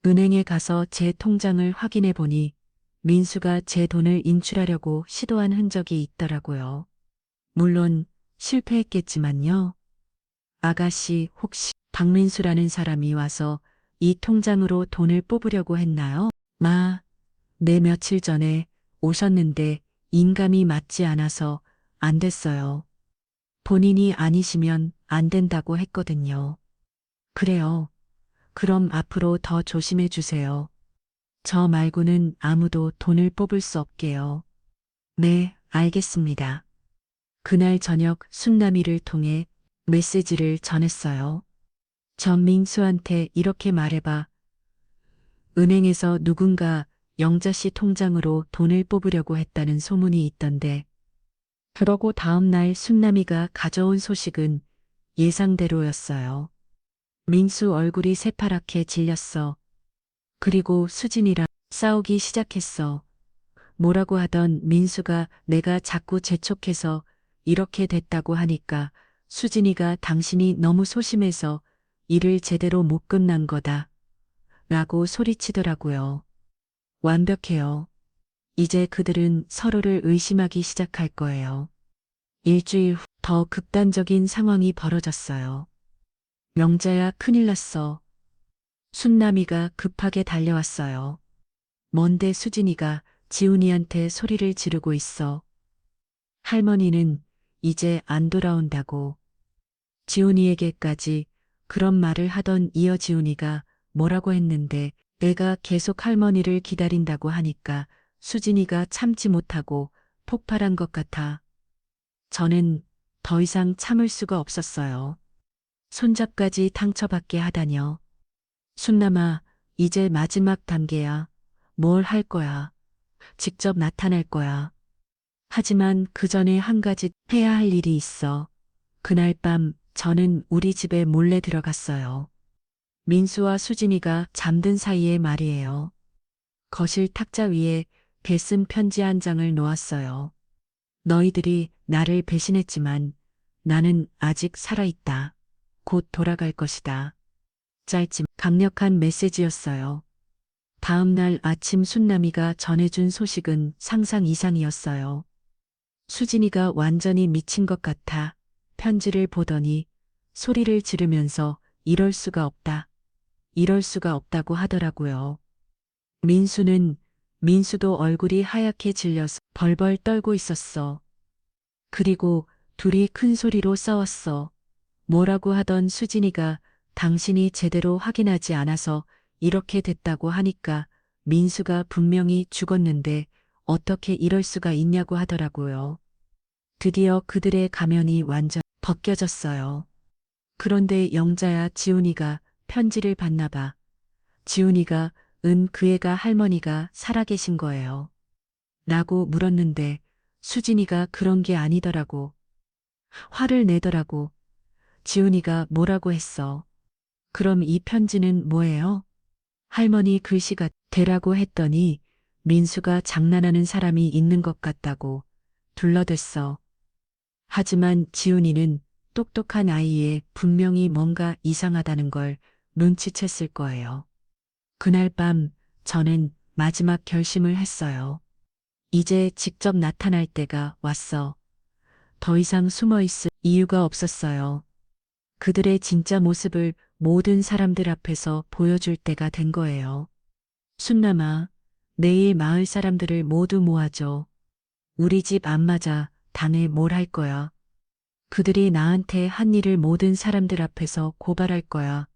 은행에 가서 제 통장을 확인해 보니 민수가 제 돈을 인출하려고 시도한 흔적이 있더라고요. 물론 실패했겠지만요. 아가씨, 혹시 박민수라는 사람이 와서 이 통장으로 돈을 뽑으려고 했나요? 네, 며칠 전에 오셨는데 인감이 맞지 않아서 안 됐어요. 본인이 아니시면 안 된다고 했거든요. 그래요. 그럼 앞으로 더 조심해 주세요. 저 말고는 아무도 돈을 뽑을 수 없게요. 네, 알겠습니다. 그날 저녁 순남이를 통해 메시지를 전했어요. 전민수한테 이렇게 말해봐. 은행에서 누군가 영자 씨 통장으로 돈을 뽑으려고 했다는 소문이 있던데. 그러고 다음 날 순남이가 가져온 소식은 예상대로였어요. 민수 얼굴이 새파랗게 질렸어. 그리고 수진이랑 싸우기 시작했어. 뭐라고 하던 민수가 내가 자꾸 재촉해서 이렇게 됐다고 하니까 수진이가 당신이 너무 소심해서 일을 제대로 못 끝난 거다. 라고 소리치더라고요. 완벽해요. 이제 그들은 서로를 의심하기 시작할 거예요. 일주일 후 더 극단적인 상황이 벌어졌어요. 명자야, 큰일 났어. 순남이가 급하게 달려왔어요. 뭔데 수진이가 지훈이한테 소리를 지르고 있어. 할머니는 이제 안 돌아온다고. 지훈이에게까지 그런 말을 하던 이어지훈이가 뭐라고 했는데 내가 계속 할머니를 기다린다고 하니까 수진이가 참지 못하고 폭발한 것 같아. 저는 더 이상 참을 수가 없었어요. 손잡까지 상처받게 하다뇨. 순남아, 이제 마지막 단계야. 뭘 할 거야? 직접 나타날 거야. 하지만 그 전에 한 가지 해야 할 일이 있어. 그날 밤 저는 우리 집에 몰래 들어갔어요. 민수와 수진이가 잠든 사이에 말이에요. 거실 탁자 위에 베쓴 편지 한 장을 놓았어요. 너희들이 나를 배신했지만 나는 아직 살아있다. 곧 돌아갈 것이다. 짧지만 강력한 메시지였어요. 다음 날 아침 순남이가 전해준 소식은 상상 이상이었어요. 수진이가 완전히 미친 것 같아 편지를 보더니 소리를 지르면서 이럴 수가 없다. 이럴 수가 없다고 하더라고요. 민수도 얼굴이 하얗게 질려서 벌벌 떨고 있었어. 그리고 둘이 큰 소리로 싸웠어. 뭐라고 하던 수진이가 당신이 제대로 확인하지 않아서 이렇게 됐다고 하니까 민수가 분명히 죽었는데 어떻게 이럴 수가 있냐고 하더라고요. 드디어 그들의 가면이 완전 벗겨졌어요. 그런데 영자야 지훈이가 편지를 봤나 봐. 지훈이가 그 애가 할머니가 살아계신 거예요. 라고 물었는데 수진이가 그런 게 아니더라고. 화를 내더라고. 지훈이가 뭐라고 했어. 그럼 이 편지는 뭐예요? 할머니 글씨가 되라고 했더니 민수가 장난하는 사람이 있는 것 같다고 둘러댔어. 하지만 지훈이는 똑똑한 아이에 분명히 뭔가 이상하다는 걸 눈치챘을 거예요. 그날 밤 저는 마지막 결심을 했어요. 이제 직접 나타날 때가 왔어. 더 이상 숨어 있을 이유가 없었어요. 그들의 진짜 모습을 모든 사람들 앞에서 보여줄 때가 된 거예요. 순남아, 내일 마을 사람들을 모두 모아줘. 우리 집 안 맞아. 당에 뭘 할 거야. 그들이 나한테 한 일을 모든 사람들 앞에서 고발할 거야.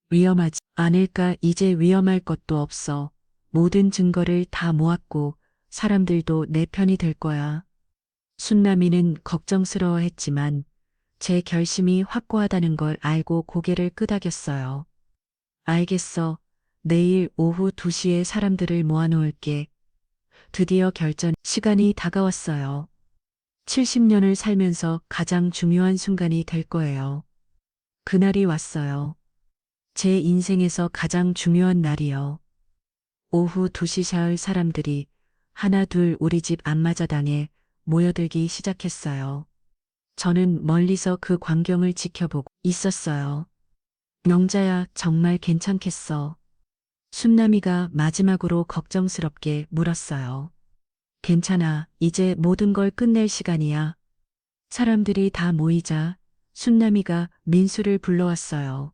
위험하지 않을까? 이제 위험할 것도 없어. 모든 증거를 다 모았고 사람들도 내 편이 될 거야. 순남이는 걱정스러워했지만 제 결심이 확고하다는 걸 알고 고개를 끄덕였어요. 알겠어. 내일 오후 2시에 사람들을 모아놓을게. 드디어 결전 시간이 다가왔어요. 70년을 살면서 가장 중요한 순간이 될 거예요. 그날이 왔어요. 제 인생에서 가장 중요한 날이요. 오후 2시 샤을 사람들이 하나 둘 우리 집 앞마자당에 모여들기 시작했어요. 저는 멀리서 그 광경을 지켜보고 있었어요. 영자야, 정말 괜찮겠어. 순남이가 마지막으로 걱정스럽게 물었어요. 괜찮아. 이제 모든 걸 끝낼 시간이야. 사람들이 다 모이자 순남이가 민수를 불러왔어요.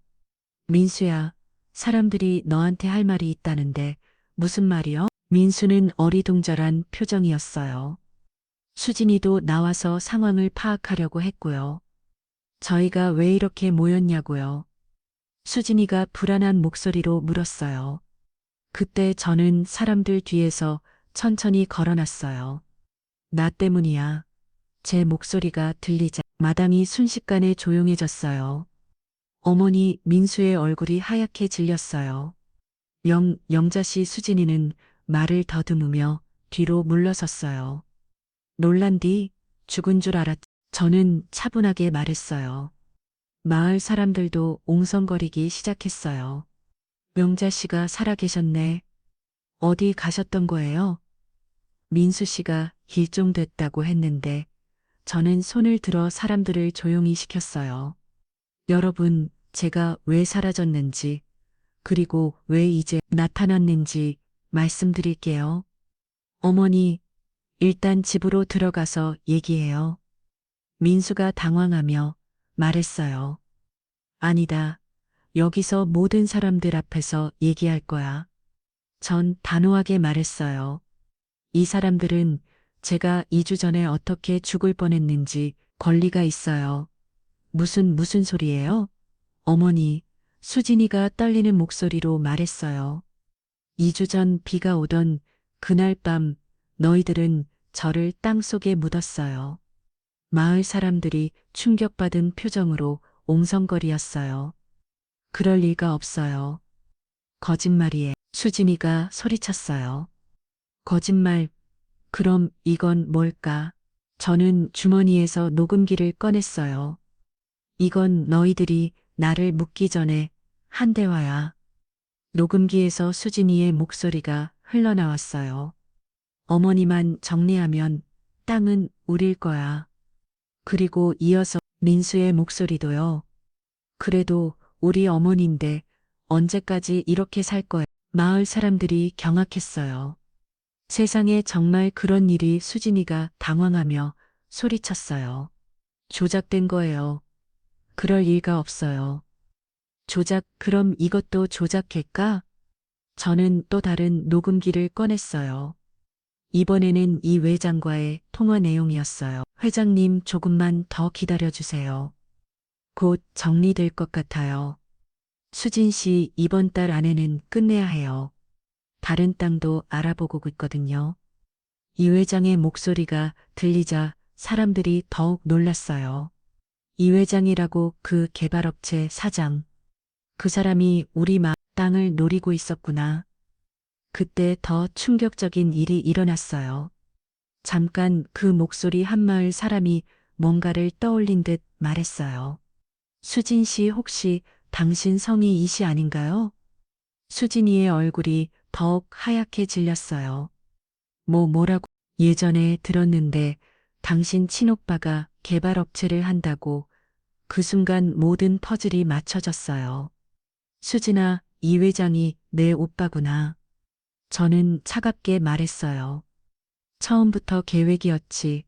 민수야, 사람들이 너한테 할 말이 있다는데 무슨 말이요? 민수는 어리둥절한 표정이었어요. 수진이도 나와서 상황을 파악하려고 했고요. 저희가 왜 이렇게 모였냐고요. 수진이가 불안한 목소리로 물었어요. 그때 저는 사람들 뒤에서 천천히 걸어놨어요. 나 때문이야. 제 목소리가 들리자 마당이 순식간에 조용해졌어요. 어머니 민수의 얼굴이 하얗게 질렸어요. 영자씨 수진이는 말을 더듬으며 뒤로 물러섰어요. 놀란 뒤 죽은 줄 알았. 저는 차분하게 말했어요. 마을 사람들도 옹성거리기 시작했어요. 명자 씨가 살아계셨네. 어디 가셨던 거예요? 민수 씨가 일종됐다고 했는데 저는 손을 들어 사람들을 조용히 시켰어요. 여러분, 제가 왜 사라졌는지 그리고 왜 이제 나타났는지 말씀드릴게요. 어머니, 일단 집으로 들어가서 얘기해요. 민수가 당황하며 말했어요. 아니다. 여기서 모든 사람들 앞에서 얘기할 거야. 전 단호하게 말했어요. 이 사람들은 제가 2주 전에 어떻게 죽을 뻔했는지 권리가 있어요. 무슨 소리예요? 어머니, 수진이가 떨리는 목소리로 말했어요. 2주 전 비가 오던 그날 밤 너희들은 저를 땅속에 묻었어요. 마을 사람들이 충격받은 표정으로 옹성거리었어요. 그럴 리가 없어요. 거짓말이에 수진이가 소리쳤어요. 거짓말, 그럼 이건 뭘까? 저는 주머니에서 녹음기를 꺼냈어요. 이건 너희들이 나를 묻기 전에 한 대화야. 녹음기에서 수진이의 목소리가 흘러나왔어요. 어머니만 정리하면 땅은 우릴 거야. 그리고 이어서 민수의 목소리도요. 그래도 우리 어머니인데 언제까지 이렇게 살 거야? 마을 사람들이 경악했어요. 세상에 정말 그런 일이 수진이가 당황하며 소리쳤어요. 조작된 거예요. 그럴 리가 없어요. 조작, 그럼 이것도 조작일까? 저는 또 다른 녹음기를 꺼냈어요. 이번에는 이 회장과의 통화 내용이었어요. 회장님, 조금만 더 기다려주세요. 곧 정리될 것 같아요. 수진 씨, 이번 달 안에는 끝내야 해요. 다른 땅도 알아보고 있거든요. 이 회장의 목소리가 들리자 사람들이 더욱 놀랐어요. 이 회장이라고 그 개발업체 사장. 그 사람이 우리 땅을 노리고 있었구나. 그때 더 충격적인 일이 일어났어요. 잠깐 그 목소리 한마을 사람이 뭔가를 떠올린 듯 말했어요. 수진 씨, 혹시 당신 성이 이씨 아닌가요? 수진이의 얼굴이 더욱 하얗게 질렸어요. 뭐라고? 예전에 들었는데 당신 친오빠가 개발업체를 한다고. 그 순간 모든 퍼즐이 맞춰졌어요. 수진아, 이 회장이 내 오빠구나. 저는 차갑게 말했어요. 처음부터 계획이었지.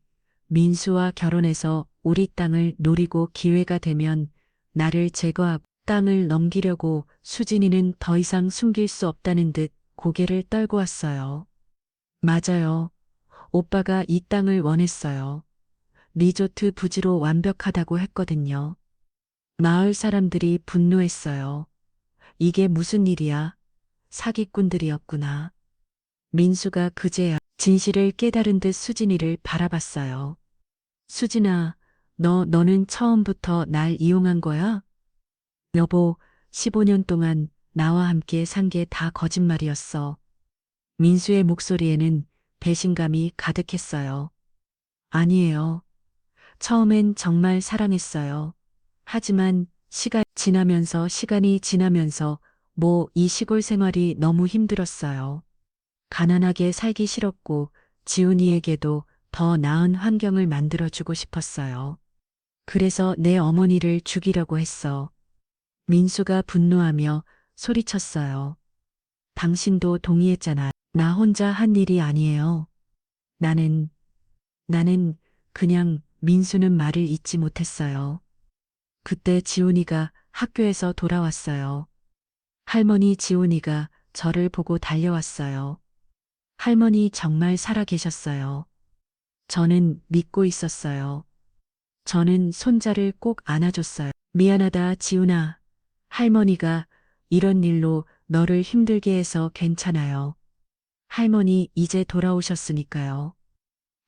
민수와 결혼해서 우리 땅을 노리고 기회가 되면 나를 제거하고 땅을 넘기려고. 수진이는 더 이상 숨길 수 없다는 듯 고개를 떨고 왔어요. 맞아요. 오빠가 이 땅을 원했어요. 리조트 부지로 완벽하다고 했거든요. 마을 사람들이 분노했어요. 이게 무슨 일이야? 사기꾼들이었구나. 민수가 그제야 진실을 깨달은 듯 수진이를 바라봤어요. 수진아, 너는 처음부터 날 이용한 거야? 여보, 15년 동안 나와 함께 산 게 다 거짓말이었어. 민수의 목소리에는 배신감이 가득했어요. 아니에요. 처음엔 정말 사랑했어요. 하지만 시간이 지나면서 이 시골 생활이 너무 힘들었어요. 가난하게 살기 싫었고 지훈이에게도 더 나은 환경을 만들어주고 싶었어요. 그래서 내 어머니를 죽이려고 했어. 민수가 분노하며 소리쳤어요. 당신도 동의했잖아. 나 혼자 한 일이 아니에요. 나는 그냥. 민수는 말을 잇지 못했어요. 그때 지훈이가 학교에서 돌아왔어요. 할머니 지훈이가 저를 보고 달려왔어요. 할머니 정말 살아 계셨어요. 저는 믿고 있었어요. 저는 손자를 꼭 안아줬어요. 미안하다, 지훈아. 할머니가 이런 일로 너를 힘들게 해서 괜찮아요. 할머니 이제 돌아오셨으니까요.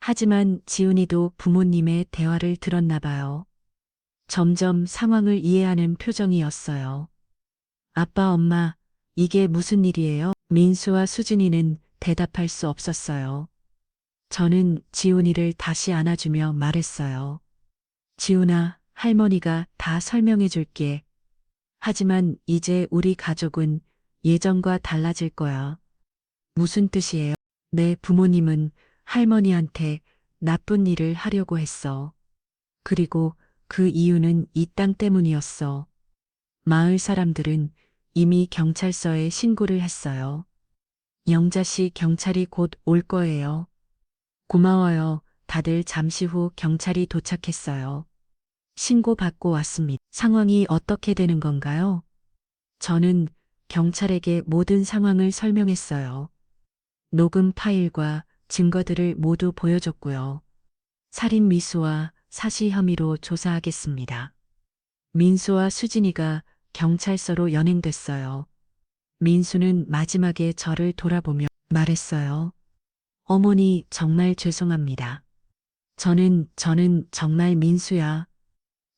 하지만 지훈이도 부모님의 대화를 들었나 봐요. 점점 상황을 이해하는 표정이었어요. 아빠, 엄마, 이게 무슨 일이에요? 민수와 수진이는 대답할 수 없었어요. 저는 지훈이를 다시 안아주며 말했어요. 지훈아, 할머니가 다 설명해 줄게. 하지만 이제 우리 가족은 예전과 달라질 거야. 무슨 뜻이에요? 내 부모님은 할머니한테 나쁜 일을 하려고 했어. 그리고 그 이유는 이 땅 때문이었어. 마을 사람들은 이미 경찰서에 신고를 했어요. 영자 씨, 경찰이 곧 올 거예요. 고마워요. 다들 잠시 후 경찰이 도착했어요. 신고받고 왔습니다. 상황이 어떻게 되는 건가요? 저는 경찰에게 모든 상황을 설명했어요. 녹음 파일과 증거들을 모두 보여줬고요. 살인 미수와 사시 혐의로 조사하겠습니다. 민수와 수진이가 경찰서로 연행됐어요. 민수는 마지막에 저를 돌아보며 말했어요. 어머니, 정말 죄송합니다. 저는 정말 민수야.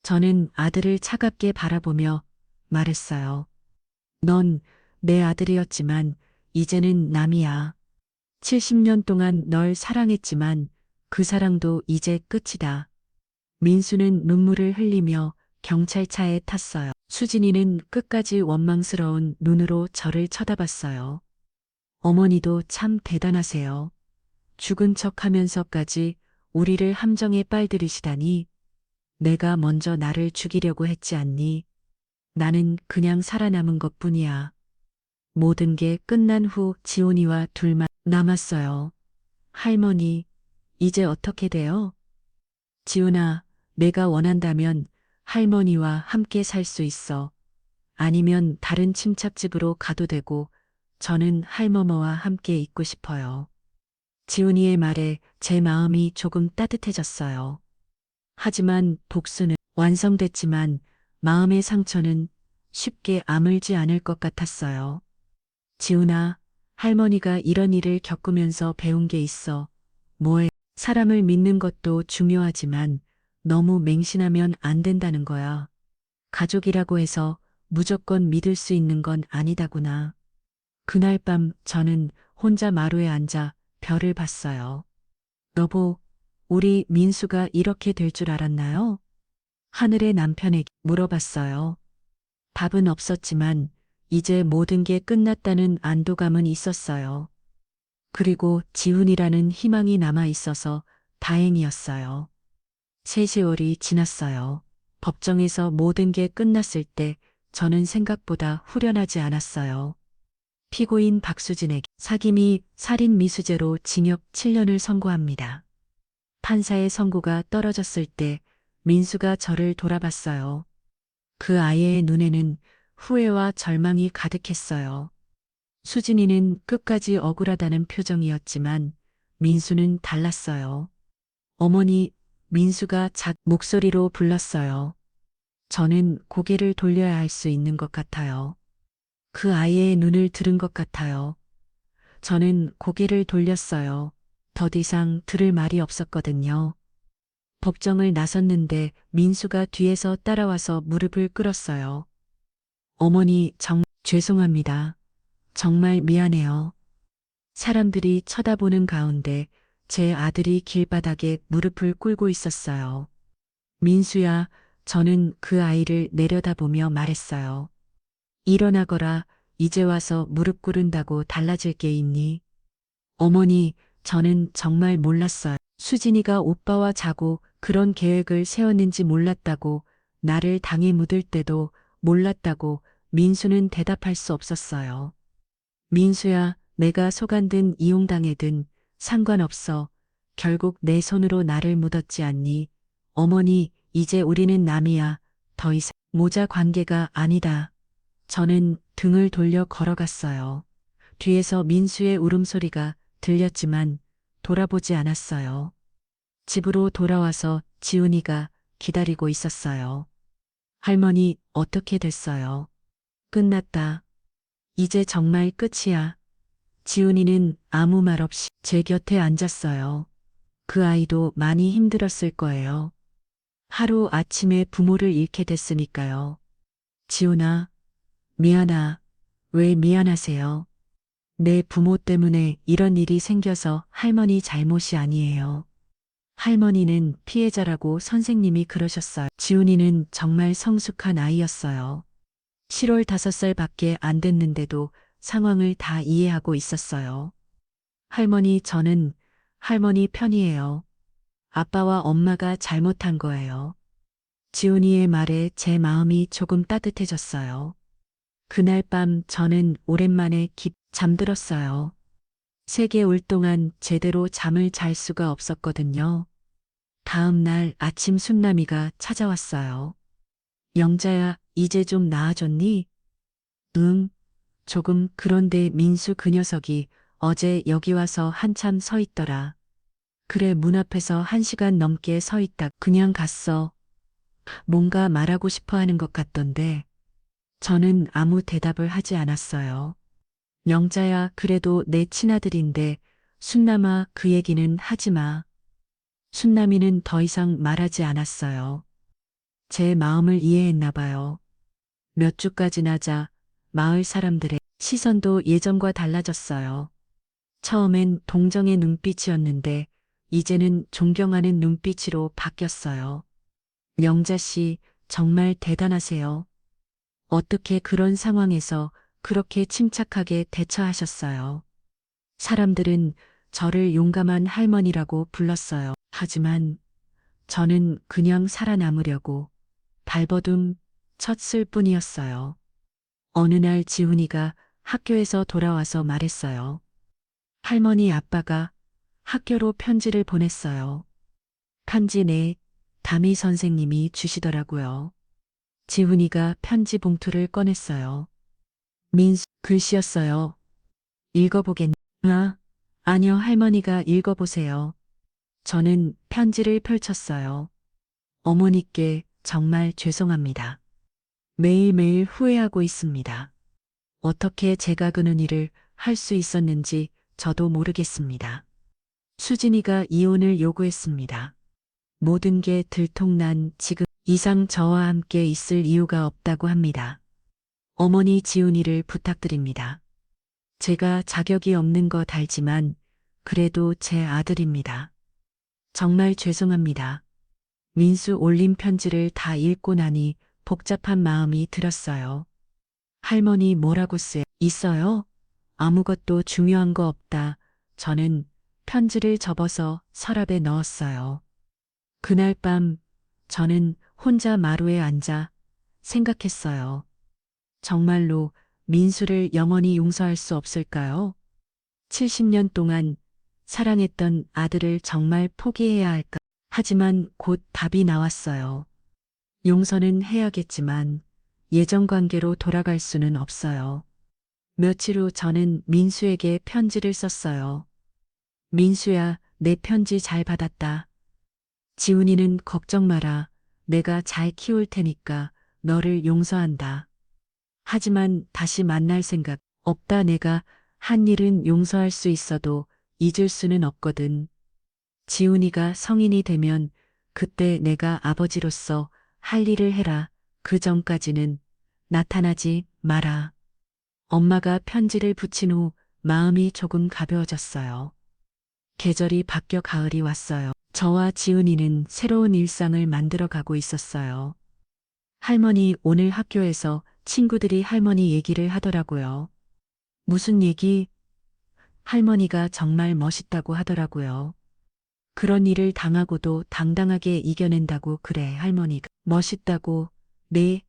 저는 아들을 차갑게 바라보며 말했어요. 넌 내 아들이었지만 이제는 남이야. 70년 동안 널 사랑했지만 그 사랑도 이제 끝이다. 민수는 눈물을 흘리며 경찰차에 탔어요. 수진이는 끝까지 원망스러운 눈으로 저를 쳐다봤어요. 어머니도 참 대단하세요. 죽은 척 하면서까지 우리를 함정에 빨들이시다니. 내가 먼저 나를 죽이려고 했지 않니? 나는 그냥 살아남은 것뿐이야. 모든 게 끝난 후 지훈이와 둘만 남았어요. 할머니, 이제 어떻게 돼요? 지훈아, 내가 원한다면 할머니와 함께 살 수 있어. 아니면 다른 침착집으로 가도 되고, 저는 할머머와 함께 있고 싶어요. 지훈이의 말에 제 마음이 조금 따뜻해졌어요. 하지만 복수는 완성됐지만 마음의 상처는 쉽게 아물지 않을 것 같았어요. 지훈아, 할머니가 이런 일을 겪으면서 배운 게 있어. 뭐에 사람을 믿는 것도 중요하지만 너무 맹신하면 안 된다는 거야. 가족이라고 해서 무조건 믿을 수 있는 건 아니다구나. 그날 밤 저는 혼자 마루에 앉아 별을 봤어요. 여보, 우리 민수가 이렇게 될 줄 알았나요? 하늘의 남편에게 물어봤어요. 답은 없었지만 이제 모든 게 끝났다는 안도감은 있었어요. 그리고 지훈이라는 희망이 남아 있어서 다행이었어요. 새 세월이 지났어요. 법정에서 모든 게 끝났을 때 저는 생각보다 후련하지 않았어요. 피고인 박수진에게 사기미 살인 미수죄로 징역 7년을 선고합니다. 판사의 선고가 떨어졌을 때 민수가 저를 돌아봤어요. 그 아이의 눈에는 후회와 절망이 가득했어요. 수진이는 끝까지 억울하다는 표정이었지만 민수는 달랐어요. 어머니, 민수가 목소리로 불렀어요. 저는 고개를 돌려야 할 수 있는 것 같아요. 그 아이의 눈을 들은 것 같아요. 저는 고개를 돌렸어요. 더 이상 들을 말이 없었거든요. 법정을 나섰는데 민수가 뒤에서 따라와서 무릎을 꿇었어요. 어머니, 죄송합니다. 정말 미안해요. 사람들이 쳐다보는 가운데 제 아들이 길바닥에 무릎을 꿇고 있었어요. 민수야, 저는 그 아이를 내려다보며 말했어요. 일어나거라, 이제 와서 무릎 꿇은다고 달라질 게 있니? 어머니, 저는 정말 몰랐어요. 수진이가 오빠와 자고 그런 계획을 세웠는지 몰랐다고, 나를 당에 묻을 때도 몰랐다고 민수는 대답할 수 없었어요. 민수야, 내가 속안든 이용당해든 상관없어. 결국 내 손으로 나를 묻었지 않니? 어머니, 이제 우리는 남이야. 더 이상 모자 관계가 아니다. 저는 등을 돌려 걸어갔어요. 뒤에서 민수의 울음소리가 들렸지만 돌아보지 않았어요. 집으로 돌아와서 지훈이가 기다리고 있었어요. 할머니, 어떻게 됐어요? 끝났다. 이제 정말 끝이야. 지훈이는 아무 말 없이 제 곁에 앉았어요. 그 아이도 많이 힘들었을 거예요. 하루 아침에 부모를 잃게 됐으니까요. 지훈아, 미안하. 왜 미안하세요? 내 부모 때문에 이런 일이 생겨서 할머니 잘못이 아니에요. 할머니는 피해자라고 선생님이 그러셨어요. 지훈이는 정말 성숙한 아이였어요. 7월 5살밖에 안 됐는데도 상황을 다 이해하고 있었어요. 할머니, 저는 할머니 편이에요. 아빠와 엄마가 잘못한 거예요. 지훈이의 말에 제 마음이 조금 따뜻해졌어요. 그날 밤 저는 오랜만에 잠들었어요. 3개월 동안 제대로 잠을 잘 수가 없었거든요. 다음 날 아침 순남이가 찾아왔어요. 영자야, 이제 좀 나아졌니? 응, 조금. 그런데 민수 그 녀석이 어제 여기 와서 한참 서 있더라. 그래, 문 앞에서 1시간 넘게 서 있다 그냥 갔어. 뭔가 말하고 싶어 하는 것 같던데. 저는 아무 대답을 하지 않았어요. 영자야, 그래도 내 친아들인데 순남아, 그 얘기는 하지 마. 순남이는 더 이상 말하지 않았어요. 제 마음을 이해했나 봐요. 몇 주까지 나자 마을 사람들의 시선도 예전과 달라졌어요. 처음엔 동정의 눈빛이었는데 이제는 존경하는 눈빛으로 바뀌었어요. 영자 씨, 정말 대단하세요. 어떻게 그런 상황에서 그렇게 침착하게 대처하셨어요. 사람들은 저를 용감한 할머니라고 불렀어요. 하지만 저는 그냥 살아남으려고 발버둥 쳤을 뿐이었어요. 어느 날 지훈이가 학교에서 돌아와서 말했어요. 할머니 아빠가 학교로 편지를 보냈어요. 편지 내 담임 선생님이 주시더라고요. 지훈이가 편지 봉투를 꺼냈어요. 민수 글씨였어요. 읽어보겠니? 아니요, 할머니가 읽어보세요. 저는 편지를 펼쳤어요. 어머니께 정말 죄송합니다. 매일매일 후회하고 있습니다. 어떻게 제가 그런 일을 할 수 있었는지 저도 모르겠습니다. 수진이가 이혼을 요구했습니다. 모든 게 들통난 지금 이상 저와 함께 있을 이유가 없다고 합니다. 어머니 지훈이를 부탁드립니다. 제가 자격이 없는 것 알지만 그래도 제 아들입니다. 정말 죄송합니다. 민수 올린 편지를 다 읽고 나니 복잡한 마음이 들었어요. 할머니 뭐라고 쓰여 있어요? 아무것도 중요한 거 없다. 저는 편지를 접어서 서랍에 넣었어요. 그날 밤 저는 혼자 마루에 앉아 생각했어요. 정말로 민수를 영원히 용서할 수 없을까요? 70년 동안 사랑했던 아들을 정말 포기해야 할까? 하지만 곧 답이 나왔어요. 용서는 해야겠지만 예전 관계로 돌아갈 수는 없어요. 며칠 후 저는 민수에게 편지를 썼어요. 민수야, 내 편지 잘 받았다. 지훈이는 걱정 마라. 내가 잘 키울 테니까 너를 용서한다. 하지만 다시 만날 생각 없다. 내가 한 일은 용서할 수 있어도 잊을 수는 없거든. 지훈이가 성인이 되면 그때 내가 아버지로서 할 일을 해라. 그 전까지는 나타나지 마라. 엄마가 편지를 붙인 후 마음이 조금 가벼워졌어요. 계절이 바뀌어 가을이 왔어요. 저와 지은이는 새로운 일상을 만들어 가고 있었어요. 할머니, 오늘 학교에서 친구들이 할머니 얘기를 하더라고요. 무슨 얘기? 할머니가 정말 멋있다고 하더라고요. 그런 일을 당하고도 당당하게 이겨낸다고. 그래, 할머니가 멋있다고. 네,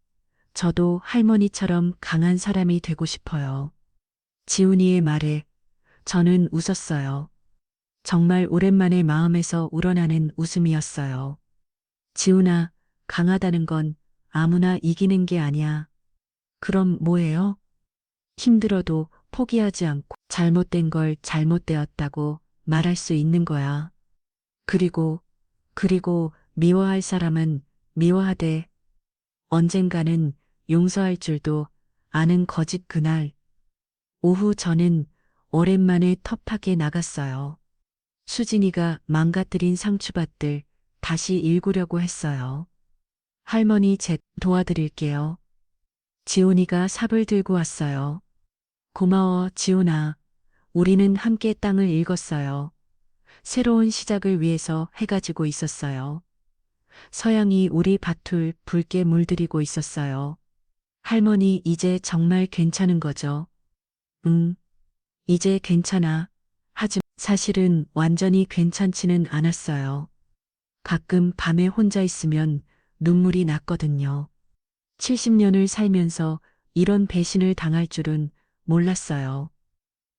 저도 할머니처럼 강한 사람이 되고 싶어요. 지훈이의 말에 저는 웃었어요. 정말 오랜만에 마음에서 우러나는 웃음이었어요. 지훈아, 강하다는 건 아무나 이기는 게 아니야. 그럼 뭐예요? 힘들어도 포기하지 않고 잘못된 걸 잘못되었다고 말할 수 있는 거야. 그리고 미워할 사람은 미워하되 언젠가는 용서할 줄도 아는 거짓. 그날 오후 저는 오랜만에 텃밭에 나갔어요. 수진이가 망가뜨린 상추밭들 다시 일구려고 했어요. 할머니, 제 도와드릴게요. 지훈이가 삽을 들고 왔어요. 고마워, 지훈아. 우리는 함께 땅을 읽었어요. 새로운 시작을 위해서 해가 지고 있었어요. 서양이 우리 밭을 붉게 물들이고 있었어요. 할머니, 이제 정말 괜찮은 거죠? 응, 이제 괜찮아. 하지만 사실은 완전히 괜찮지는 않았어요. 가끔 밤에 혼자 있으면 눈물이 났거든요. 70년을 살면서 이런 배신을 당할 줄은 몰랐어요.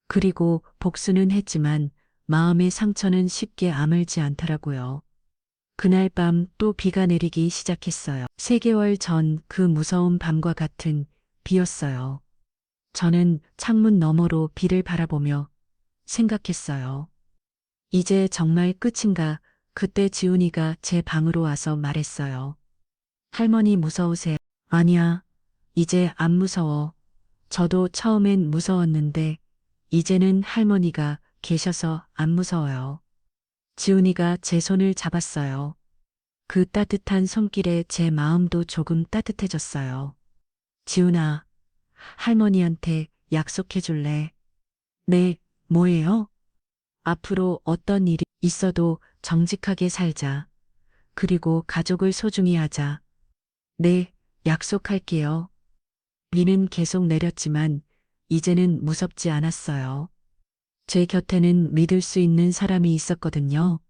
그리고 복수는 했지만 마음의 상처는 쉽게 아물지 않더라고요. 그날 밤 또 비가 내리기 시작했어요. 3개월 전 그 무서운 밤과 같은 비였어요. 저는 창문 너머로 비를 바라보며 생각했어요. 이제 정말 끝인가? 그때 지훈이가 제 방으로 와서 말했어요. 할머니 무서우세요? 아니야. 이제 안 무서워. 저도 처음엔 무서웠는데 이제는 할머니가 계셔서 안 무서워요. 지훈이가 제 손을 잡았어요. 그 따뜻한 손길에 제 마음도 조금 따뜻해졌어요. 지훈아, 할머니한테 약속해 줄래? 네, 뭐예요? 앞으로 어떤 일이 있어도 정직하게 살자. 그리고 가족을 소중히 하자. 네, 약속할게요. 비는 계속 내렸지만 이제는 무섭지 않았어요. 제 곁에는 믿을 수 있는 사람이 있었거든요.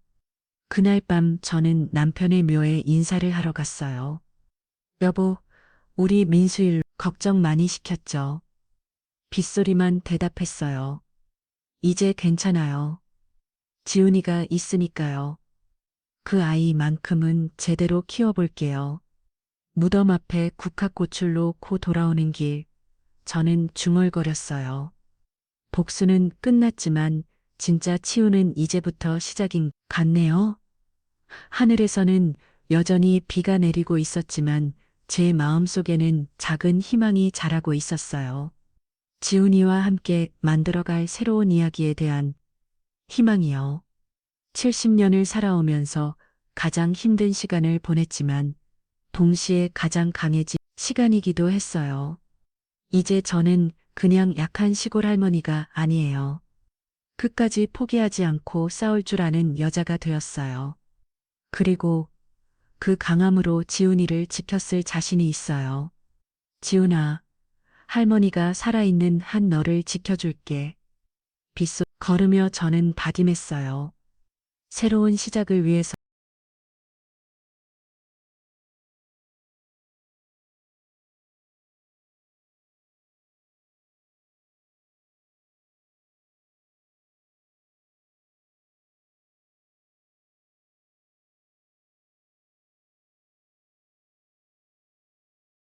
그날 밤 저는 남편의 묘에 인사를 하러 갔어요. 여보, 우리 민수일 걱정 많이 시켰죠. 빗소리만 대답했어요. 이제 괜찮아요. 지훈이가 있으니까요. 그 아이만큼은 제대로 키워볼게요. 무덤 앞에 국화꽃을 놓고 돌아오는 길, 저는 중얼거렸어요. 복수는 끝났지만 진짜 치유는 이제부터 시작인 같네요. 하늘에서는 여전히 비가 내리고 있었지만 제 마음속에는 작은 희망이 자라고 있었어요. 지훈이와 함께 만들어갈 새로운 이야기에 대한 희망이요. 70년을 살아오면서 가장 힘든 시간을 보냈지만 동시에 가장 강해진 시간이기도 했어요. 이제 저는 그냥 약한 시골 할머니가 아니에요. 끝까지 포기하지 않고 싸울 줄 아는 여자가 되었어요. 그리고 그 강함으로 지훈이를 지켰을 자신이 있어요. 지훈아, 할머니가 살아있는 한 너를 지켜줄게. 빗속 걸으며 저는 다짐했어요. 새로운 시작을 위해서